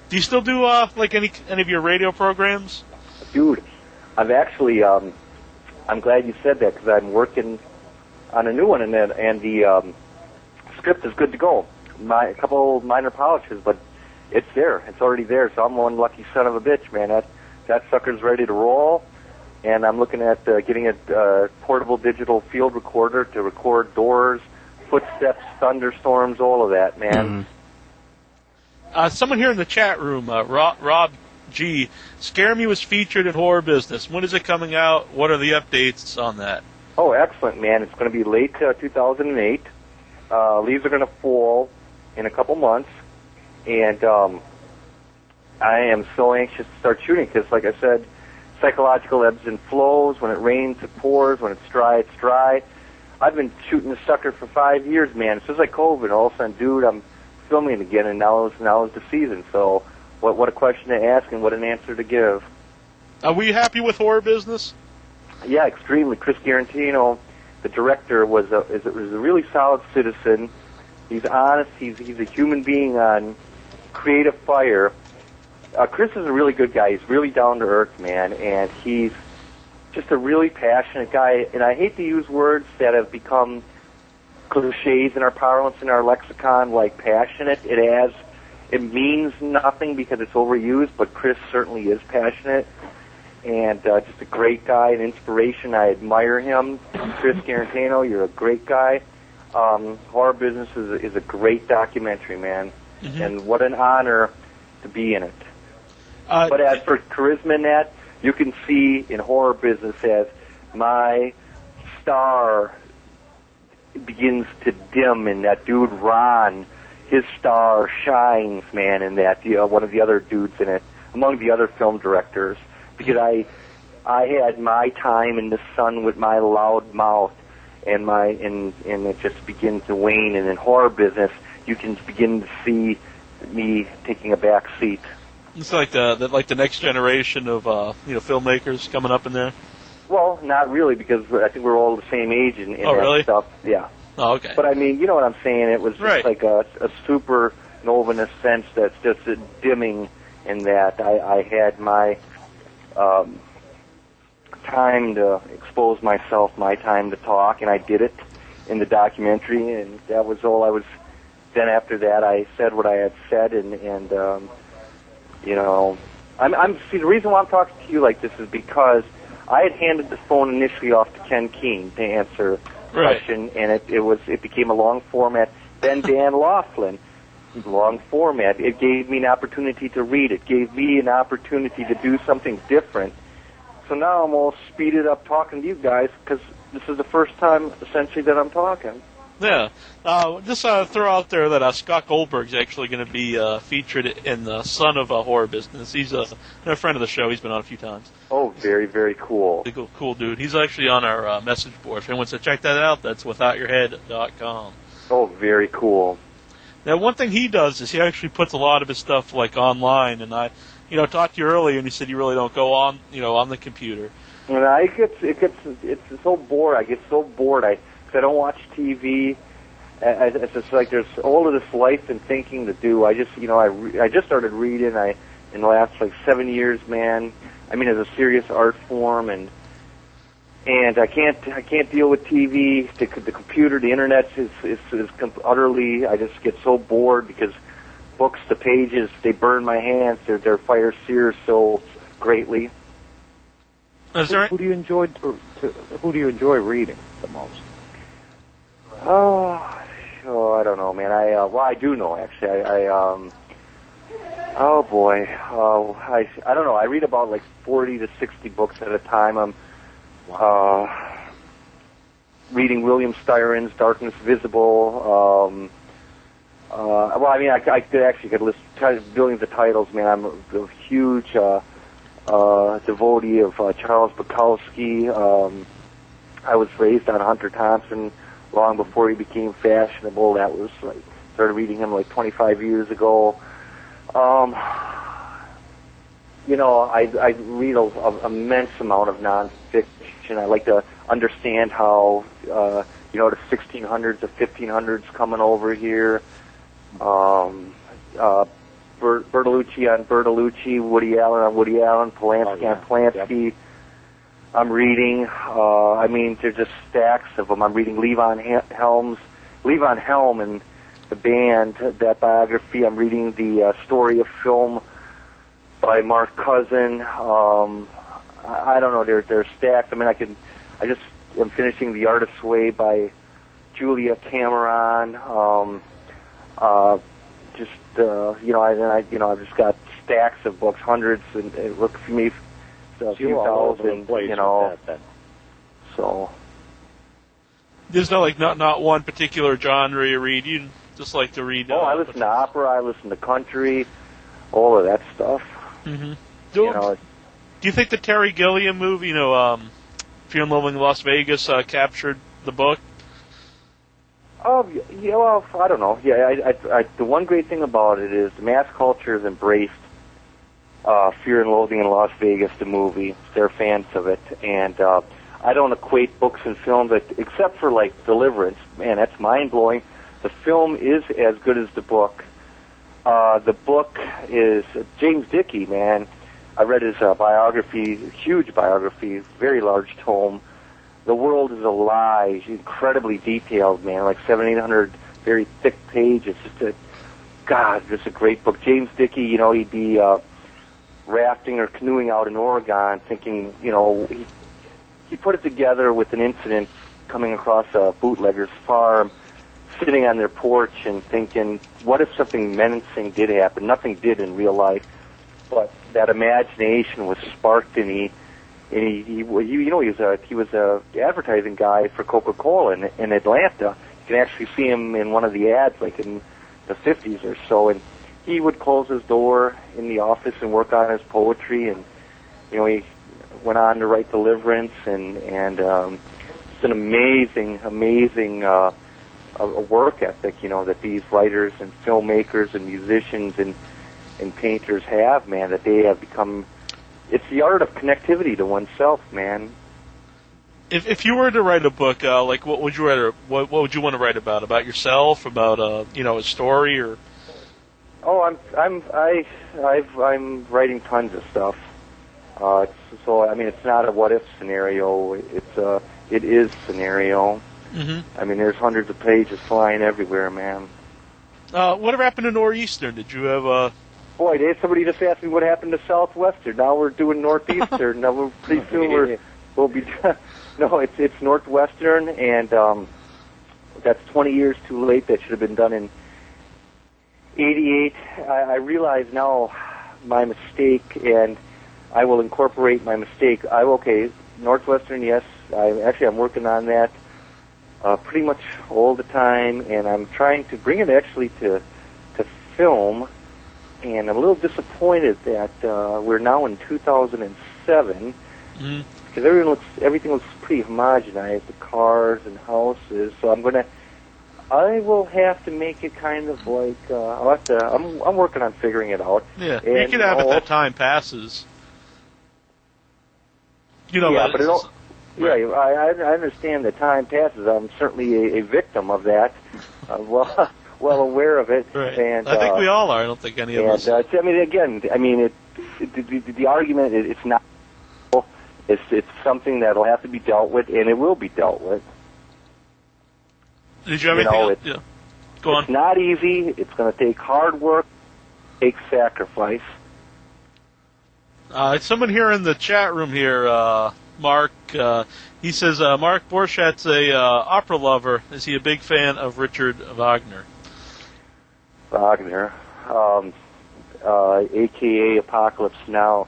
S2: Do you still do like any of your radio programs?
S4: Dude, I've actually, I'm glad you said that because I'm working on a new one, and the script is good to go. A couple minor polishes, but it's there. It's already there. So I'm one lucky son of a bitch, man. That sucker's ready to roll, and I'm looking at getting a portable digital field recorder to record doors, footsteps, thunderstorms, all of that, man.
S2: Mm-hmm. Someone here in the chat room, Rob G. Scare Me was featured in Horror Business. When is it coming out? What are the updates on that?
S4: Oh, excellent, man. It's going to be late 2008. Leaves are going to fall in a couple months. And I am so anxious to start shooting because, like I said, psychological ebbs and flows. When it rains, it pours. When it's dry, it's dry. I've been shooting this sucker for 5 years, man. It's just like Coven. All of a sudden, dude, I'm filming again, and now is the season. So what a question to ask and what an answer to give.
S2: Were you happy with Horror Business?
S4: Yeah, extremely. Chris Garantino, the director, was a really solid citizen. He's honest. He's a human being on creative fire. Chris is a really good guy. He's really down to earth, man, and he's just a really passionate guy. And I hate to use words that have become cliches in our parlance, in our lexicon, like passionate. It means nothing because it's overused, but Chris certainly is passionate. And just a great guy, an inspiration. I admire him. Chris Garantino, you're a great guy. Horror Business is a great documentary, man. Mm-hmm. And what an honor to be in it. But as for charisma in that, you can see in Horror Business as my star begins to dim, and that dude Ron, his star shines, man, in that, one of the other dudes in it, among the other film directors, because I had my time in the sun with my loud mouth, and it just begins to wane, and in Horror Business, you can begin to see me taking a back seat.
S2: It's like the next generation of filmmakers coming up in there. Well,
S4: not really, because I think we're all the same age in that
S2: really?
S4: stuff. Yeah.
S2: Oh, okay.
S4: But I mean, you know what I'm saying? It was just like a supernova in a sense that's just a dimming in that I had my time to expose myself, my time to talk, and I did it in the documentary, and that was all I was. Then after that, I said what I had said, and see, the reason why I'm talking to you like this is because I had handed the phone initially off to Ken Keene to answer the question, and it became a long format. Then Dan Laughlin, long format. It gave me an opportunity to read. It gave me an opportunity to do something different. So now I'm all speeded up talking to you guys because this is the first time, essentially, that I'm talking.
S2: Yeah. Just throw out there that Scott Goldberg's actually going to be featured in the Son of a Horror Business. He's a friend of the show. He's been on a few times.
S4: Oh, very, very cool.
S2: Cool dude. He's actually on our message board. If anyone wants to check that out, that's withoutyourhead.com.
S4: Oh, very cool.
S2: Now, one thing he does is he actually puts a lot of his stuff online, and I talked to you earlier, and you said you really don't go on, on the computer.
S4: And it's so bored. I get so bored. I don't watch TV. It's just like there's all of this life and thinking to do. I just started reading. In the last 7 years, man. I mean, as a serious art form, and I can't deal with TV. The computer, the internet is utterly. I just get so bored because books, the pages, they burn my hands. Their fire sears so greatly.
S6: Who do you enjoy reading the most?
S4: Oh, I don't know, man. I do know, actually. Oh boy. I don't know. I read about 40 to 60 books at a time. I'm reading William Styron's Darkness Visible. I could list billions of titles, man. I'm a huge devotee of Charles Bukowski. I was raised on Hunter Thompson long before he became fashionable. That was started reading him 25 years ago. I read an immense amount of nonfiction. I like to understand how, the 1600s, the 1500s coming over here. Bertolucci on Bertolucci, Woody Allen on Woody Allen, Polanski on Polanski. Yep. I'm reading, there's just stacks of them. I'm reading Levon Helm and the band, that biography. I'm reading the story of film by Mark Cousin. I don't know, they're stacked. I just am finishing The Artist's Way by Julia Cameron. I've just got stacks of books, hundreds, and it looks for me a few thousand, so.
S2: There's not one particular genre you read. You just like to read.
S4: I listen to opera. I listen to country, all of that stuff.
S2: Mm-hmm. Do you think the Terry Gilliam movie, Fear and Loathing in Las Vegas, captured the book?
S4: Yeah, well, I don't know. Yeah, the one great thing about it is the mass culture has embraced Fear and Loathing in Las Vegas, the movie. They're fans of it, and I don't equate books and films, except for like Deliverance. Man, that's mind-blowing. The film is as good as the book. The book is James Dickey, man. I read his biography, huge biography, very large tome. The World is a Lie, incredibly detailed, man, like 700-800 very thick pages. Just a great book. James Dickey, he'd be rafting or canoeing out in Oregon, thinking, he put it together with an incident coming across a bootlegger's farm, sitting on their porch and thinking, what if something menacing did happen? Nothing did in real life, but that imagination was sparked in he was a advertising guy for Coca-Cola in Atlanta. You can actually see him in one of the ads, like in the 50s or so, and he would close his door in the office and work on his poetry, and he went on to write Deliverance, and it's an amazing a work ethic, that these writers and filmmakers and musicians and painters have, man, that they have become. It's the art of connectivity to oneself, man.
S2: If you were to write a book, what would you write? What would you want to write about? About yourself? About a story? Or?
S4: Oh, I'm writing tons of stuff. It's not a what if scenario. It is scenario.
S2: Mm-hmm.
S4: There's hundreds of pages flying everywhere, man.
S2: Whatever happened to Northeastern? Did you have
S4: Boy, somebody just asked me what happened to Southwestern. Now we're doing Northeastern. Now pretty soon we'll be. No, it's Northwestern, and that's 20 years too late. That should have been done in '88. I realize now my mistake, and I will incorporate my mistake. Northwestern, yes. I'm working on that pretty much all the time, and I'm trying to bring it actually to film. And I'm a little disappointed that we're now in 2007, because everything looks pretty homogenized, the cars and houses. So I will have to make it kind of like I'm working on figuring it out.
S2: Yeah, you could have it that time passes.
S4: But I understand that time passes. I'm certainly a victim of that. Well aware of it,
S2: right.
S4: And
S2: I think we all are. I don't think any of us.
S4: The argument it's not. It's something that'll have to be dealt with, and it will be dealt with.
S2: Did you have anything? Go on.
S4: It's not easy. It's going to take hard work, take sacrifice.
S2: Someone here in the chat room here, Mark. He says Mark Borchardt's a opera lover. Is he a big fan of Richard Wagner?
S4: Wagner, a.k.a. Apocalypse Now.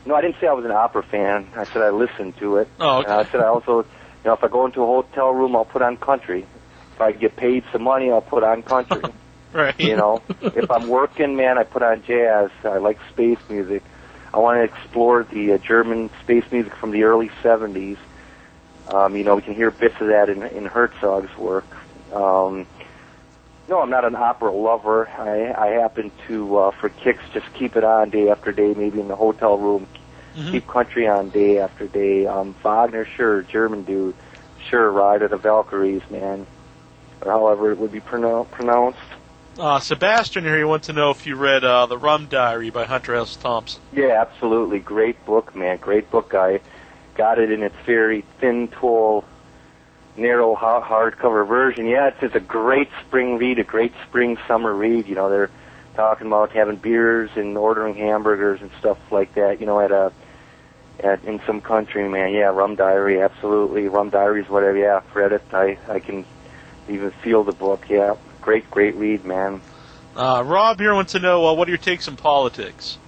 S4: No, I didn't say I was an opera fan. I said I listened to it.
S2: Oh, okay.
S4: And I said I also, if I go into a hotel room, I'll put on country. If I get paid some money, I'll put on country.
S2: Right.
S4: If I'm working, man, I put on jazz. I like space music. I want to explore the German space music from the early 70s. We can hear bits of that in Herzog's work. No, I'm not an opera lover. I happen to, for kicks, just keep it on day after day, maybe in the hotel room. Keep country on day after day. Wagner, sure. German dude, sure. Ride of the Valkyries, man. Or however it would be pronounced.
S2: Sebastian here, you want to know if you read The Rum Diary by Hunter S. Thompson.
S4: Yeah, absolutely. Great book, man. Great book. I got it in its very thin, tall, narrow hardcover version. Yeah, it's a great spring read, a great spring-summer read. You know, they're talking about having beers and ordering hamburgers and stuff like that, you know, in some country, man. Yeah, Rum Diary, absolutely. Rum Diary's whatever, yeah, I've read it. I can even feel the book, yeah. Great read, man.
S2: Rob here wants to know, what are your takes on politics?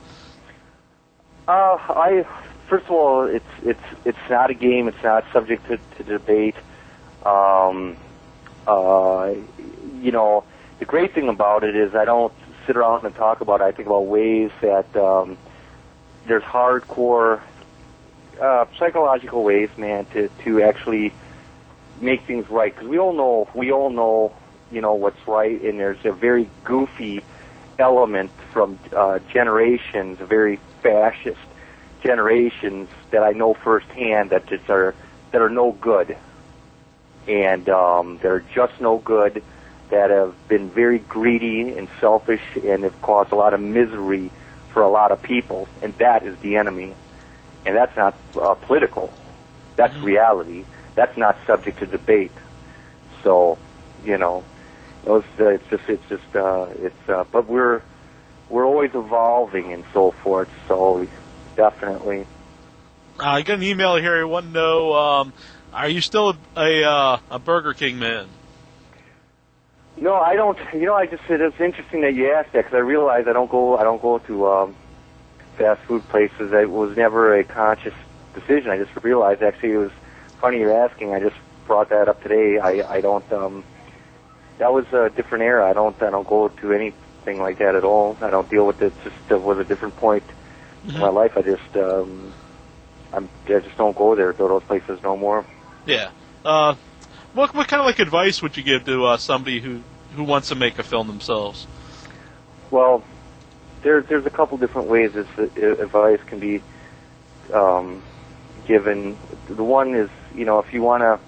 S4: First of all, it's not a game. It's not subject to debate. You know, the great thing about it is I don't sit around and talk about it. I think about ways that there's hardcore psychological ways, man, to actually make things right. Because we all know, you know, what's right, and there's a very goofy element from generations, very fascist generations that I know firsthand that are no good. And they're just no good, that have been very greedy and selfish and have caused a lot of misery for a lot of people, and that is the enemy. And that's not political. That's reality. That's not subject to debate. So, you know, but we're always evolving and so forth. So, definitely.
S2: I got an email here. I want to know, are you still a Burger King man?
S4: No, I don't. You know, it's interesting that you asked that, because I realize I don't go to fast food places. It was never a conscious decision. I just realized, actually, it was funny you're asking. I just brought that up today. I don't. That was a different era. I don't go to anything like that at all. I don't deal with it. Just was a different point in my life. I just don't go there to those places no more.
S2: Yeah. What kind of like advice would you give to somebody who wants to make a film themselves?
S4: Well, there's a couple different ways this advice can be given. The one is, you know, if you want to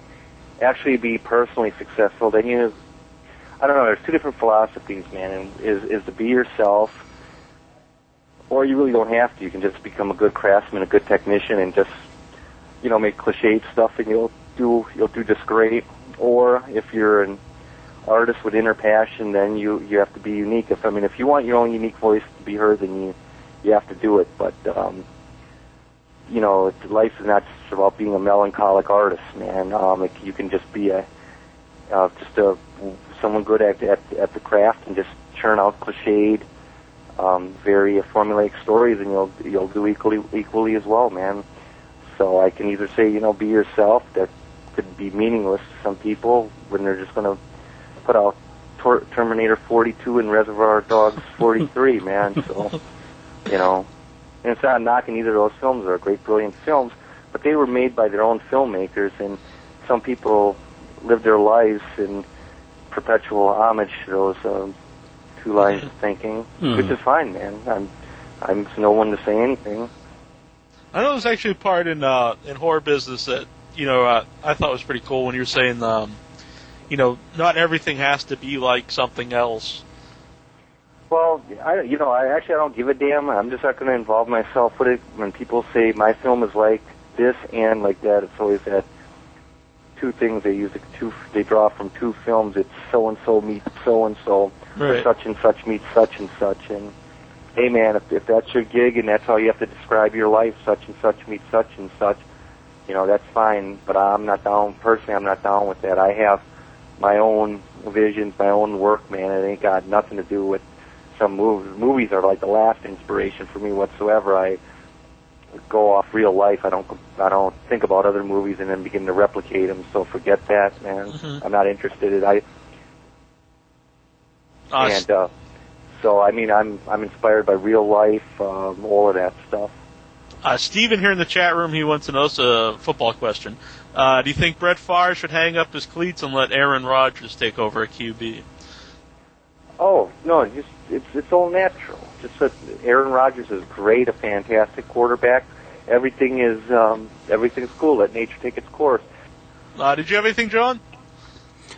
S4: actually be personally successful, then I don't know, there's two different philosophies, man, and is to be yourself, or you really don't have to. You can just become a good craftsman, a good technician, and just, you know, make cliched stuff, and you'll do just great. Or if you're an artist with inner passion, then you have to be unique. If you want your own unique voice to be heard, then you have to do it. But you know, life is not just about being a melancholic artist, man. You can just be someone good at the craft and just churn out cliched, very formulaic stories, and you'll do equally as well, man. So I can either say, you know, be yourself. That could be meaningless to some people when they're just going to put out Terminator 42 and Reservoir Dogs 43, man. So, you know, and it's not knocking either of those films. They're great, brilliant films, but they were made by their own filmmakers, and some people live their lives in perpetual homage to those two lines of thinking, which is fine, man. I'm no one to say anything.
S2: I know there's actually a part in horror business that, you know, I thought was pretty cool when you were saying, you know, not everything has to be like something else.
S4: Well, I don't give a damn. I'm just not going to involve myself with it. When people say my film is like this and like that, it's always that two things they use. They draw from two films. It's so and so meets so and so, or such and such meets such and such. And hey, man, if that's your gig and that's how you have to describe your life, such and such meets such and such, you know, that's fine. But I'm not down. Personally, I'm not down with that. I have my own visions, my own work, man. It ain't got nothing to do with some movies. Movies are like the last inspiration for me whatsoever. I go off real life. I don't think about other movies and then begin to replicate them. So forget that, man. I'm not interested in it. So I mean, I'm inspired by real life, all of that stuff.
S2: Steven here in the chat room, he wants to know, it's a football question. Do you think Brett Favre should hang up his cleats and let Aaron Rodgers take over at QB?
S4: Oh no, it's all natural. Just that Aaron Rodgers is great, a fantastic quarterback. Everything's cool. Let nature take its course.
S2: Did you have anything, John?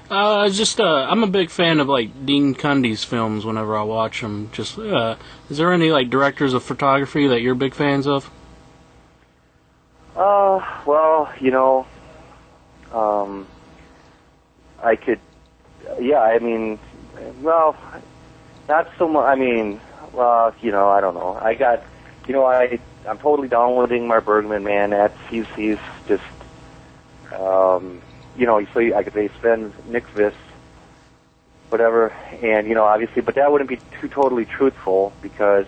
S3: I'm a big fan of like Dean Cundy's films. Whenever I watch them, is there any like directors of photography that you're big fans of?
S4: Well, I could, yeah. I mean, well, not so much. I mean, I don't know. I'm totally downloading my Bergman, man. He's just, so I could say Sven Nykvist, whatever, and, obviously, but that wouldn't be too totally truthful because,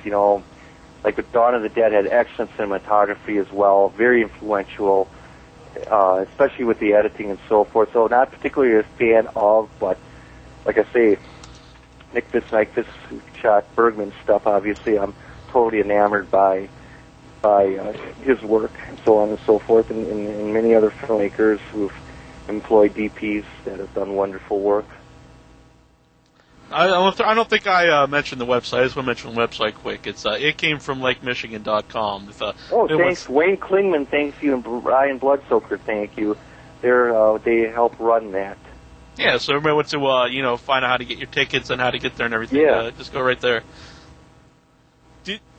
S4: like with Dawn of the Dead had excellent cinematography as well, very influential, especially with the editing and so forth. So not particularly a fan of, but like I say, Nykvist shot Bergman stuff. Obviously, I'm totally enamored by his work and so on and so forth, and many other filmmakers who've employed DPs that have done wonderful work.
S2: I don't think I mentioned the website. I just want to mention the website quick. It's itcamefromLakeMichigan.com.
S4: Thanks. Wayne Klingman thanks you, and Brian Bloodsoaker thank you. They help run that.
S2: Yeah, so everybody wants to find out how to get your tickets and how to get there and everything.
S4: Yeah.
S2: Just go right there.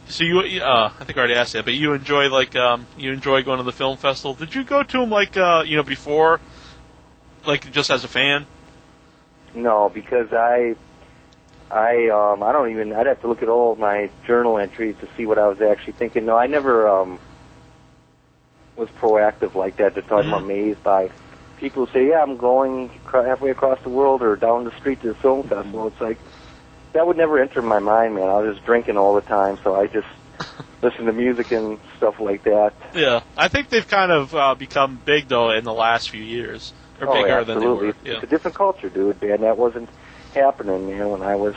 S2: So you, I think I already asked that, but you enjoy going to the film festival. Did you go to them before, just as a fan?
S4: No, because I don't even. I'd have to look at all of my journal entries to see what I was actually thinking. No, I never was proactive like that. Just I'm amazed by people who say, "Yeah, I'm going halfway across the world or down the street to the film festival." It's like that would never enter my mind, man. I was just drinking all the time, so I just listen to music and stuff like that.
S2: Yeah, I think they've kind of become big though in the last few years, or bigger than they were. Yeah.
S4: It's a different culture, dude, man. That wasn't happening, man. When I was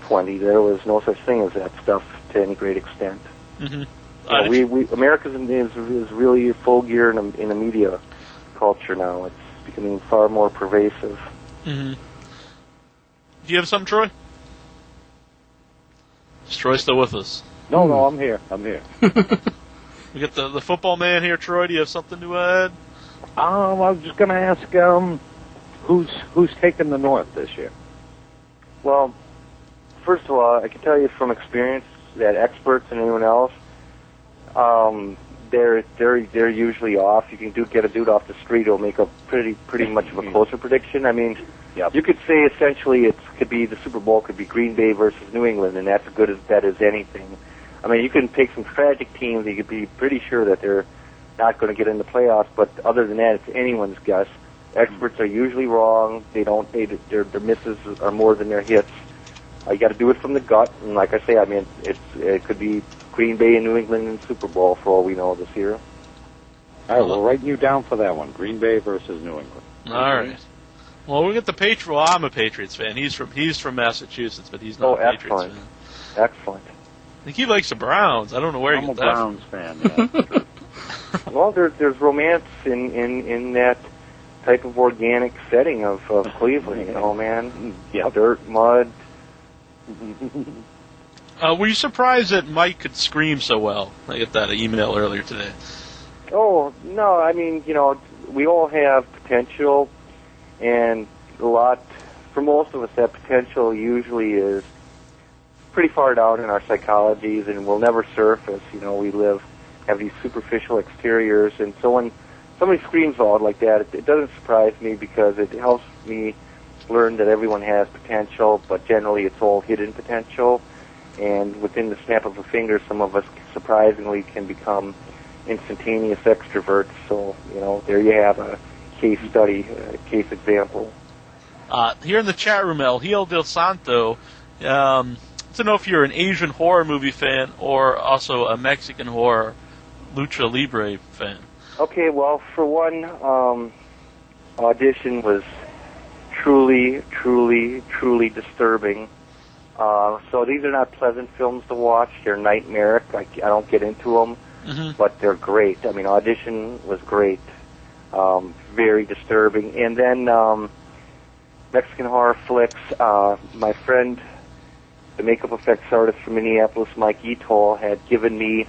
S4: 20, there was no such thing as that stuff to any great extent.
S2: Mm-hmm.
S4: America is really full gear in the media culture now. It's becoming far more pervasive.
S2: Mm-hmm. Do you have something, Troy? Is Troy still with us?
S6: No, I'm here.
S2: We got the football man here, Troy. Do you have something to add?
S6: I was just going to ask, who's taking the North this year?
S4: Well, first of all, I can tell you from experience that experts and anyone else, they're usually off. You can get a dude off the street who'll make a pretty much of a closer prediction. I mean, you could say essentially the Super Bowl could be Green Bay versus New England, and that's as good a bet as anything. I mean, you can pick some tragic teams. You could be pretty sure that they're not going to get in the playoffs, but other than that, it's anyone's guess. Experts are usually wrong. Their misses are more than their hits. You got to do it from the gut, and like I say, I mean, it could be Green Bay and New England in the Super Bowl for all we know this year.
S6: All right, we're writing you down for that one. Green Bay versus New England.
S2: All right. Well, we get the Patriots. Well, I'm a Patriots fan. He's from Massachusetts, but he's not a Patriots fan.
S4: Excellent.
S2: I think he likes the Browns. I don't know where
S6: I'm
S2: he
S6: a
S2: gets that
S6: Browns fan. Yeah.
S4: Well, there's romance in that type of organic setting of Cleveland, man.
S6: Yeah.
S4: Dirt, mud.
S2: Were you surprised that Mike could scream so well? I got that email earlier today.
S4: Oh, no, I mean, we all have potential, and for most of us, that potential usually is pretty far down in our psychologies and will never surface. We have these superficial exteriors, and so when somebody screams out like that, it doesn't surprise me because it helps me learn that everyone has potential, but generally it's all hidden potential, and within the snap of a finger, some of us surprisingly can become instantaneous extroverts. So, there you have a case study, a case example.
S2: Here in the chat room, El Gil del Santo, to know if you're an Asian horror movie fan or also a Mexican horror lucha libre fan.
S4: Okay, well, for one, Audition was truly, truly, truly disturbing. So these are not pleasant films to watch. They're nightmaric. I don't get into them, but they're great. I mean, Audition was great. Very disturbing. And then Mexican horror flicks. My friend the makeup effects artist from Minneapolis, Mike Etol, had given me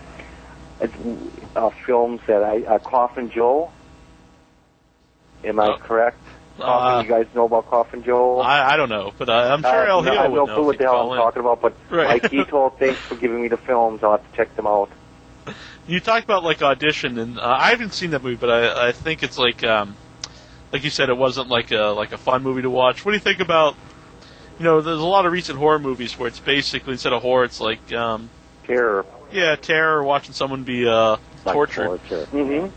S4: films that Coffin Joe. Am I correct? Coffin, you guys know about Coffin Joe?
S2: I don't know, but I'm sure El Hio
S4: I have
S2: would
S4: no
S2: know
S4: clue what the hell I'm talking about, but
S2: Right.
S4: Mike Etol, thanks for giving me the films. I'll have to check them out.
S2: You talked about like Audition, and I haven't seen that movie, but I think it's like you said, it wasn't like a fun movie to watch. What do you think about? There's a lot of recent horror movies where it's basically, instead of horror, it's like
S4: terror.
S2: Yeah, terror, watching someone be tortured.
S4: Mm-hmm.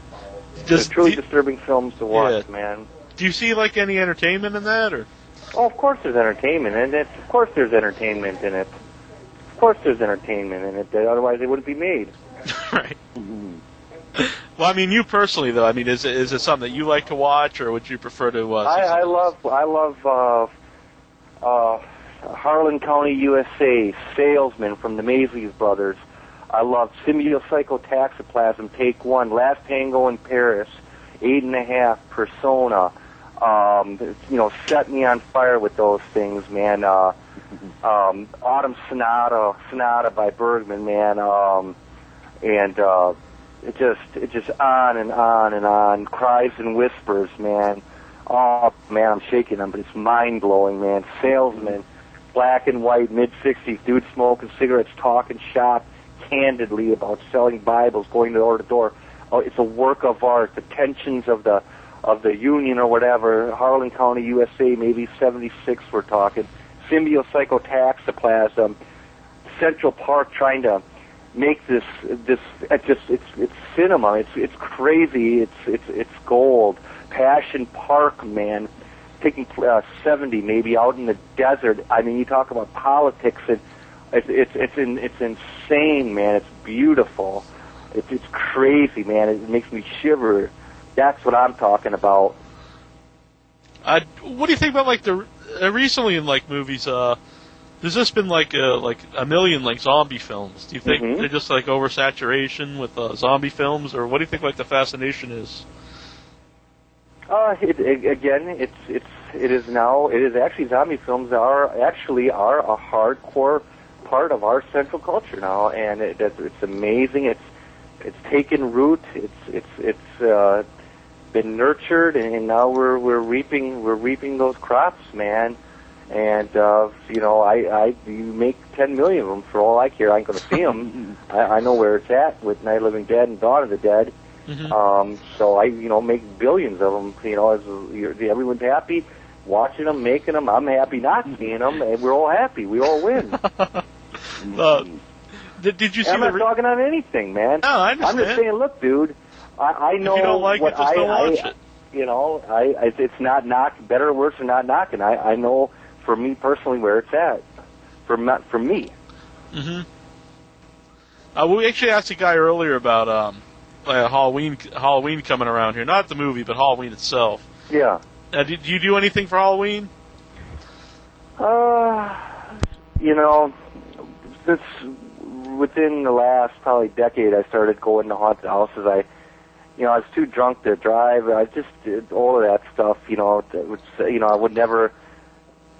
S4: They're truly disturbing films to watch, man.
S2: Do you see like any entertainment in that, or?
S4: Oh, of course there's entertainment in it. Of course there's entertainment in it. Of course there's entertainment in it. Otherwise, it wouldn't be made.
S2: Right. Well, I mean, you personally, though. I mean, is it something that you like to watch, or would you prefer to?
S4: I love Harlan County, USA, Salesman from the Maisleys Brothers. I love Symbiocytotoxoplasm, Take One, Last Tango in Paris, 8.5, Persona. Set me on fire with those things, man. Autumn Sonata by Bergman, man. It just on and on and on. Cries and Whispers, man. Oh, man, I'm shaking them, but it's mind-blowing, man. Salesman, black and white, mid-60s, dude smoking cigarettes, talking shop candidly about selling Bibles, going door to door. Oh, it's a work of art. The tensions of the Union or whatever, Harlan County, USA, maybe 76 we're talking. Symbiocytotoxoplasm, Central Park trying to make this it's cinema. It's crazy. It's gold. Passion Park, man, taking 70 maybe out in the desert. I mean, you talk about politics, and it's insane, man. It's beautiful. It's crazy, man. It makes me shiver. That's what I'm talking about.
S2: What do you think about like the recently in like movies? There's just been like a million like zombie films. Do you think they're just like oversaturation with zombie films, or what do you think like the fascination is?
S4: It is now. It is actually, zombie films are a hardcore part of our central culture now, and it's amazing. It's taken root. It's been nurtured, and now we're reaping those crops, man. And you make 10 million of them for all I care. I ain't gonna see them. I know where it's at with Night of the Living Dead and Dawn of the Dead. So I make billions of them. Everyone's happy watching them, making them. I'm happy not seeing them, and we're all happy. We all win.
S2: Did you see?
S4: I'm not talking on anything, man.
S2: No, I understand.
S4: I'm just saying, look, dude. I know
S2: if you don't like
S4: what
S2: it, just don't watch it.
S4: It's not better or worse than not knocking. I know for me personally where it's at. For me.
S2: We actually asked a guy earlier about Halloween coming around here. Not the movie, but Halloween itself.
S4: Yeah.
S2: Do you do anything for Halloween?
S4: This within the last probably decade, I started going to haunted houses. I was too drunk to drive. I just did all of that stuff. I would never,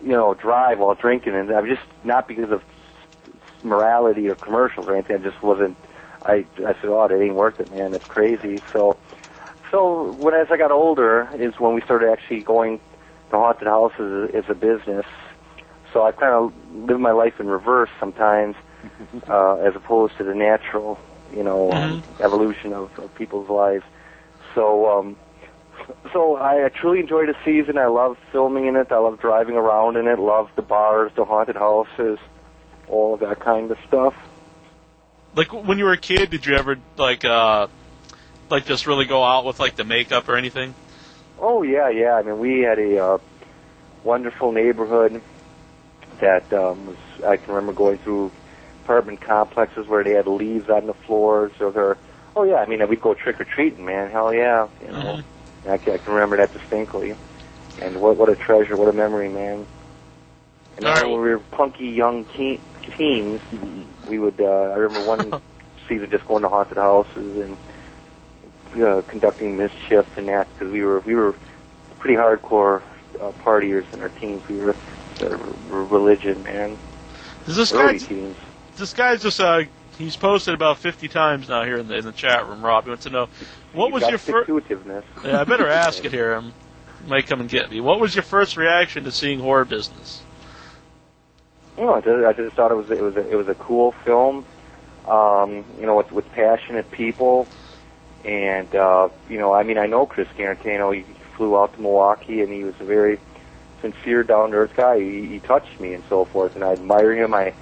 S4: drive while drinking, and I was just not because of morality or commercials or anything. I just wasn't. I said, oh, it ain't worth it, man. It's crazy. So as I got older is when we started actually going to haunted houses as a business. So I kind of live my life in reverse sometimes, as opposed to the natural, evolution of people's lives. So I truly enjoyed the season. I love filming in it. I love driving around in it. Love the bars, the haunted houses, all of that kind of stuff.
S2: Like when you were a kid, did you ever like just really go out with like the makeup or anything?
S4: Oh yeah. I mean, we had a wonderful neighborhood that I can remember going through apartment complexes where they had leaves on the floors, I mean, we'd go trick or treating, man. Hell yeah, I can remember that distinctly. And what a treasure, what a memory, man. And when we were punky young teens, we would. I remember one season just going to haunted houses and conducting mischief and that, because we were pretty hardcore partiers in our teens. We were religion, man.
S2: This
S4: early
S2: guy,
S4: teens.
S2: this guy's just he's posted about 50 times now here in the chat room. Rob, he wants to know what was your first. Yeah, I better ask it here. He might come and get me. What was your first reaction to seeing Horror Business?
S4: I just thought it was a cool film. With passionate people, and I know Chris Garantano. He flew out to Milwaukee, and he was a very sincere, down-to-earth guy. He touched me and so forth, and I admire him. I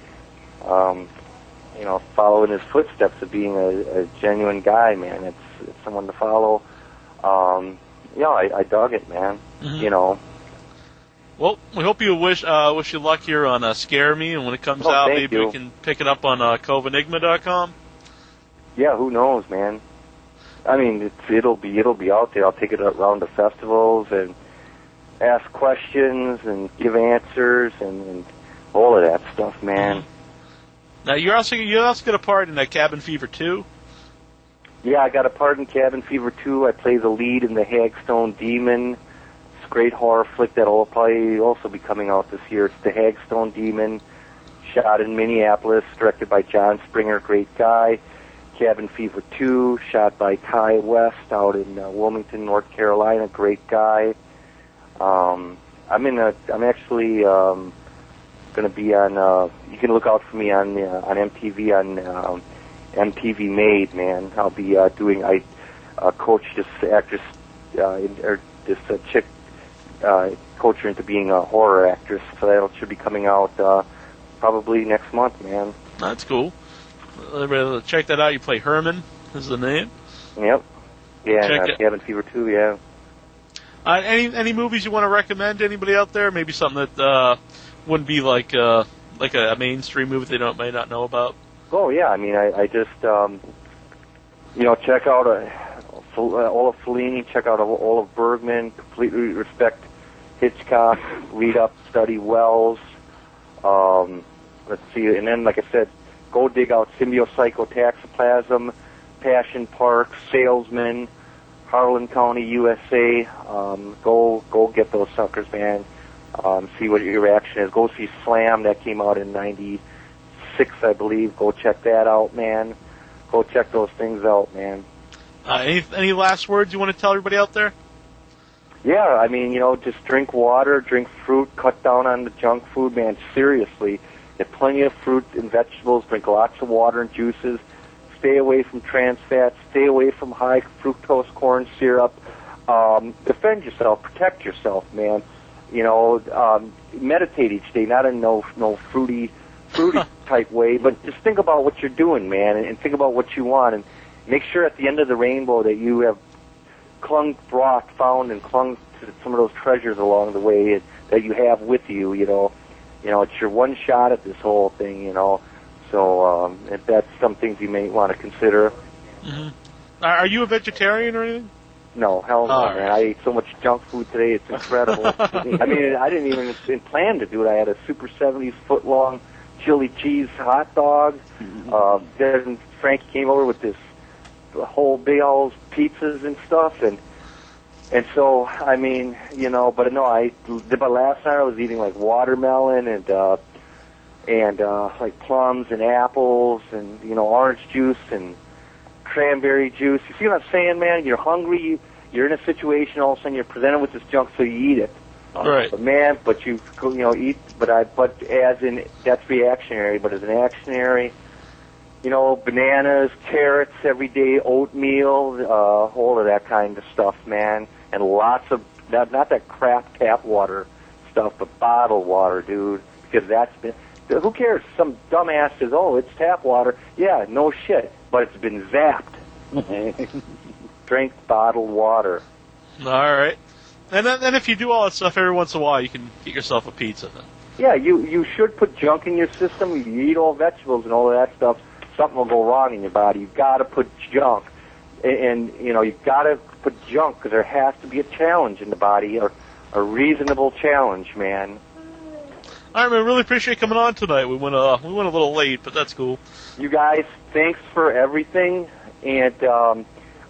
S4: follow in his footsteps of being a genuine guy, man. It's someone to follow. I dug it, man.
S2: Mm-hmm. Well, we hope you wish you luck here on Scare Me, and when it comes out, maybe we can pick it up on Covenigma.com.
S4: Yeah, who knows, man. I mean, it'll be out there. I'll take it around to festivals and ask questions and give answers and all of that stuff, man.
S2: Mm-hmm. Now, you also got a part in Cabin Fever 2?
S4: Yeah, I got a part in Cabin Fever 2. I play the lead in the Hagstone Demon. It's a great horror flick that'll probably also be coming out this year. It's the Hagstone Demon, shot in Minneapolis, directed by John Springer, great guy. Cabin Fever 2, shot by Ty West out in Wilmington, North Carolina, great guy. I'm actually going to be on. You can look out for me on MTV on MTV Made, man. I'll be doing. I coach this actress, this chick, coach her into being a horror actress. So that should be coming out probably next month, man.
S2: That's cool. Check that out. You play Herman, is the name.
S4: Yep. Yeah, Cabin Fever 2, yeah.
S2: Any movies you want to recommend to anybody out there? Maybe something that wouldn't be like a mainstream movie they may not know about.
S4: Oh yeah, I mean, I just check out Olaf Fellini, check out Olaf Bergman. Completely respect Hitchcock. Read up, study Wells. Let's see, and then like I said, go dig out Symbiocytotoxoplasm, Passion Park, Salesman, Harlan County, USA. Go get those suckers, man. See what your reaction is. Go see Slam. That came out in '96, I believe. Go check that out, man. Go check those things out, man.
S2: Any last words you want to tell everybody out there?
S4: Yeah, I mean, just drink water, drink fruit, cut down on the junk food, man. Seriously, get plenty of fruit and vegetables. Drink lots of water and juices. Stay away from trans fats. Stay away from high fructose corn syrup. Defend yourself. Protect yourself, man. Meditate each day, not in no fruity type way, but just think about what you're doing, man, and think about what you want, and make sure at the end of the rainbow that you have found and clung to some of those treasures along the way that you have with you. It's your one shot at this whole thing. So if that's some things you may want to consider.
S2: Mm-hmm. Are you a vegetarian or anything?
S4: No, hell no, man. I ate so much junk food today, it's incredible. I mean, I didn't even plan to do it. I had a Super 70s foot-long chili cheese hot dog. Then Frankie came over with this whole big old pizzas and stuff, and so, I mean, but no, but last night I was eating like watermelon and like plums and apples and, orange juice and cranberry juice. You see what I'm saying, man? You're hungry, you're in a situation, all of a sudden you're presented with this junk, so you eat it.
S2: Right.
S4: But man, you eat, but as in, that's reactionary, but as an actionary, bananas, carrots every day, oatmeal, all of that kind of stuff, man. And lots of, not that crap tap water stuff, but bottled water, dude. Because who cares? Some dumbass says, oh, it's tap water. Yeah, no shit. But it's been zapped. Drink bottled water.
S2: All right. And then if you do all that stuff every once in a while, you can get yourself a pizza then.
S4: Yeah, you should put junk in your system. You eat all vegetables and all of that stuff, something will go wrong in your body. You've got to put junk. And you've got to put junk because there has to be a challenge in the body, or a reasonable challenge, man.
S2: All right, man. Really appreciate coming on tonight. We went a little late, but that's cool.
S4: You guys, thanks for everything. And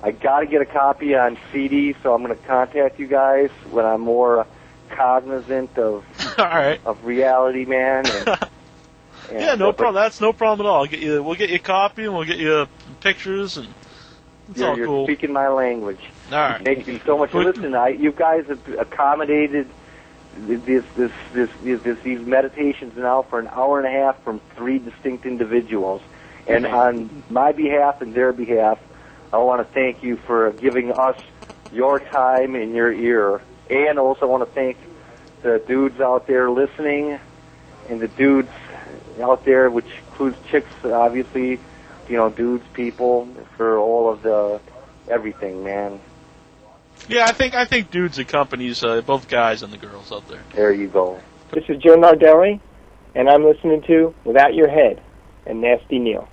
S4: I got to get a copy on CD, so I'm going to contact you guys when I'm more cognizant of
S2: all right.
S4: of reality, man. And And,
S2: Yeah, no problem. That's no problem at all. We'll get you a copy, and we'll get you pictures, and it's all
S4: You're
S2: cool.
S4: speaking my language.
S2: All right.
S4: Thank you so much. Listen, you guys have accommodated these meditations now for an hour and a half from 3 distinct individuals. And on my behalf and their behalf, I want to thank you for giving us your time and your ear. And also want to thank the dudes out there listening and the dudes out there, which includes chicks, obviously, dudes, people, for all of the everything, man.
S2: Yeah, I think dudes accompanies both guys and the girls out there.
S4: There you go.
S9: This is Joe Nardelli, and I'm listening to Without Your Head and Nasty Neil.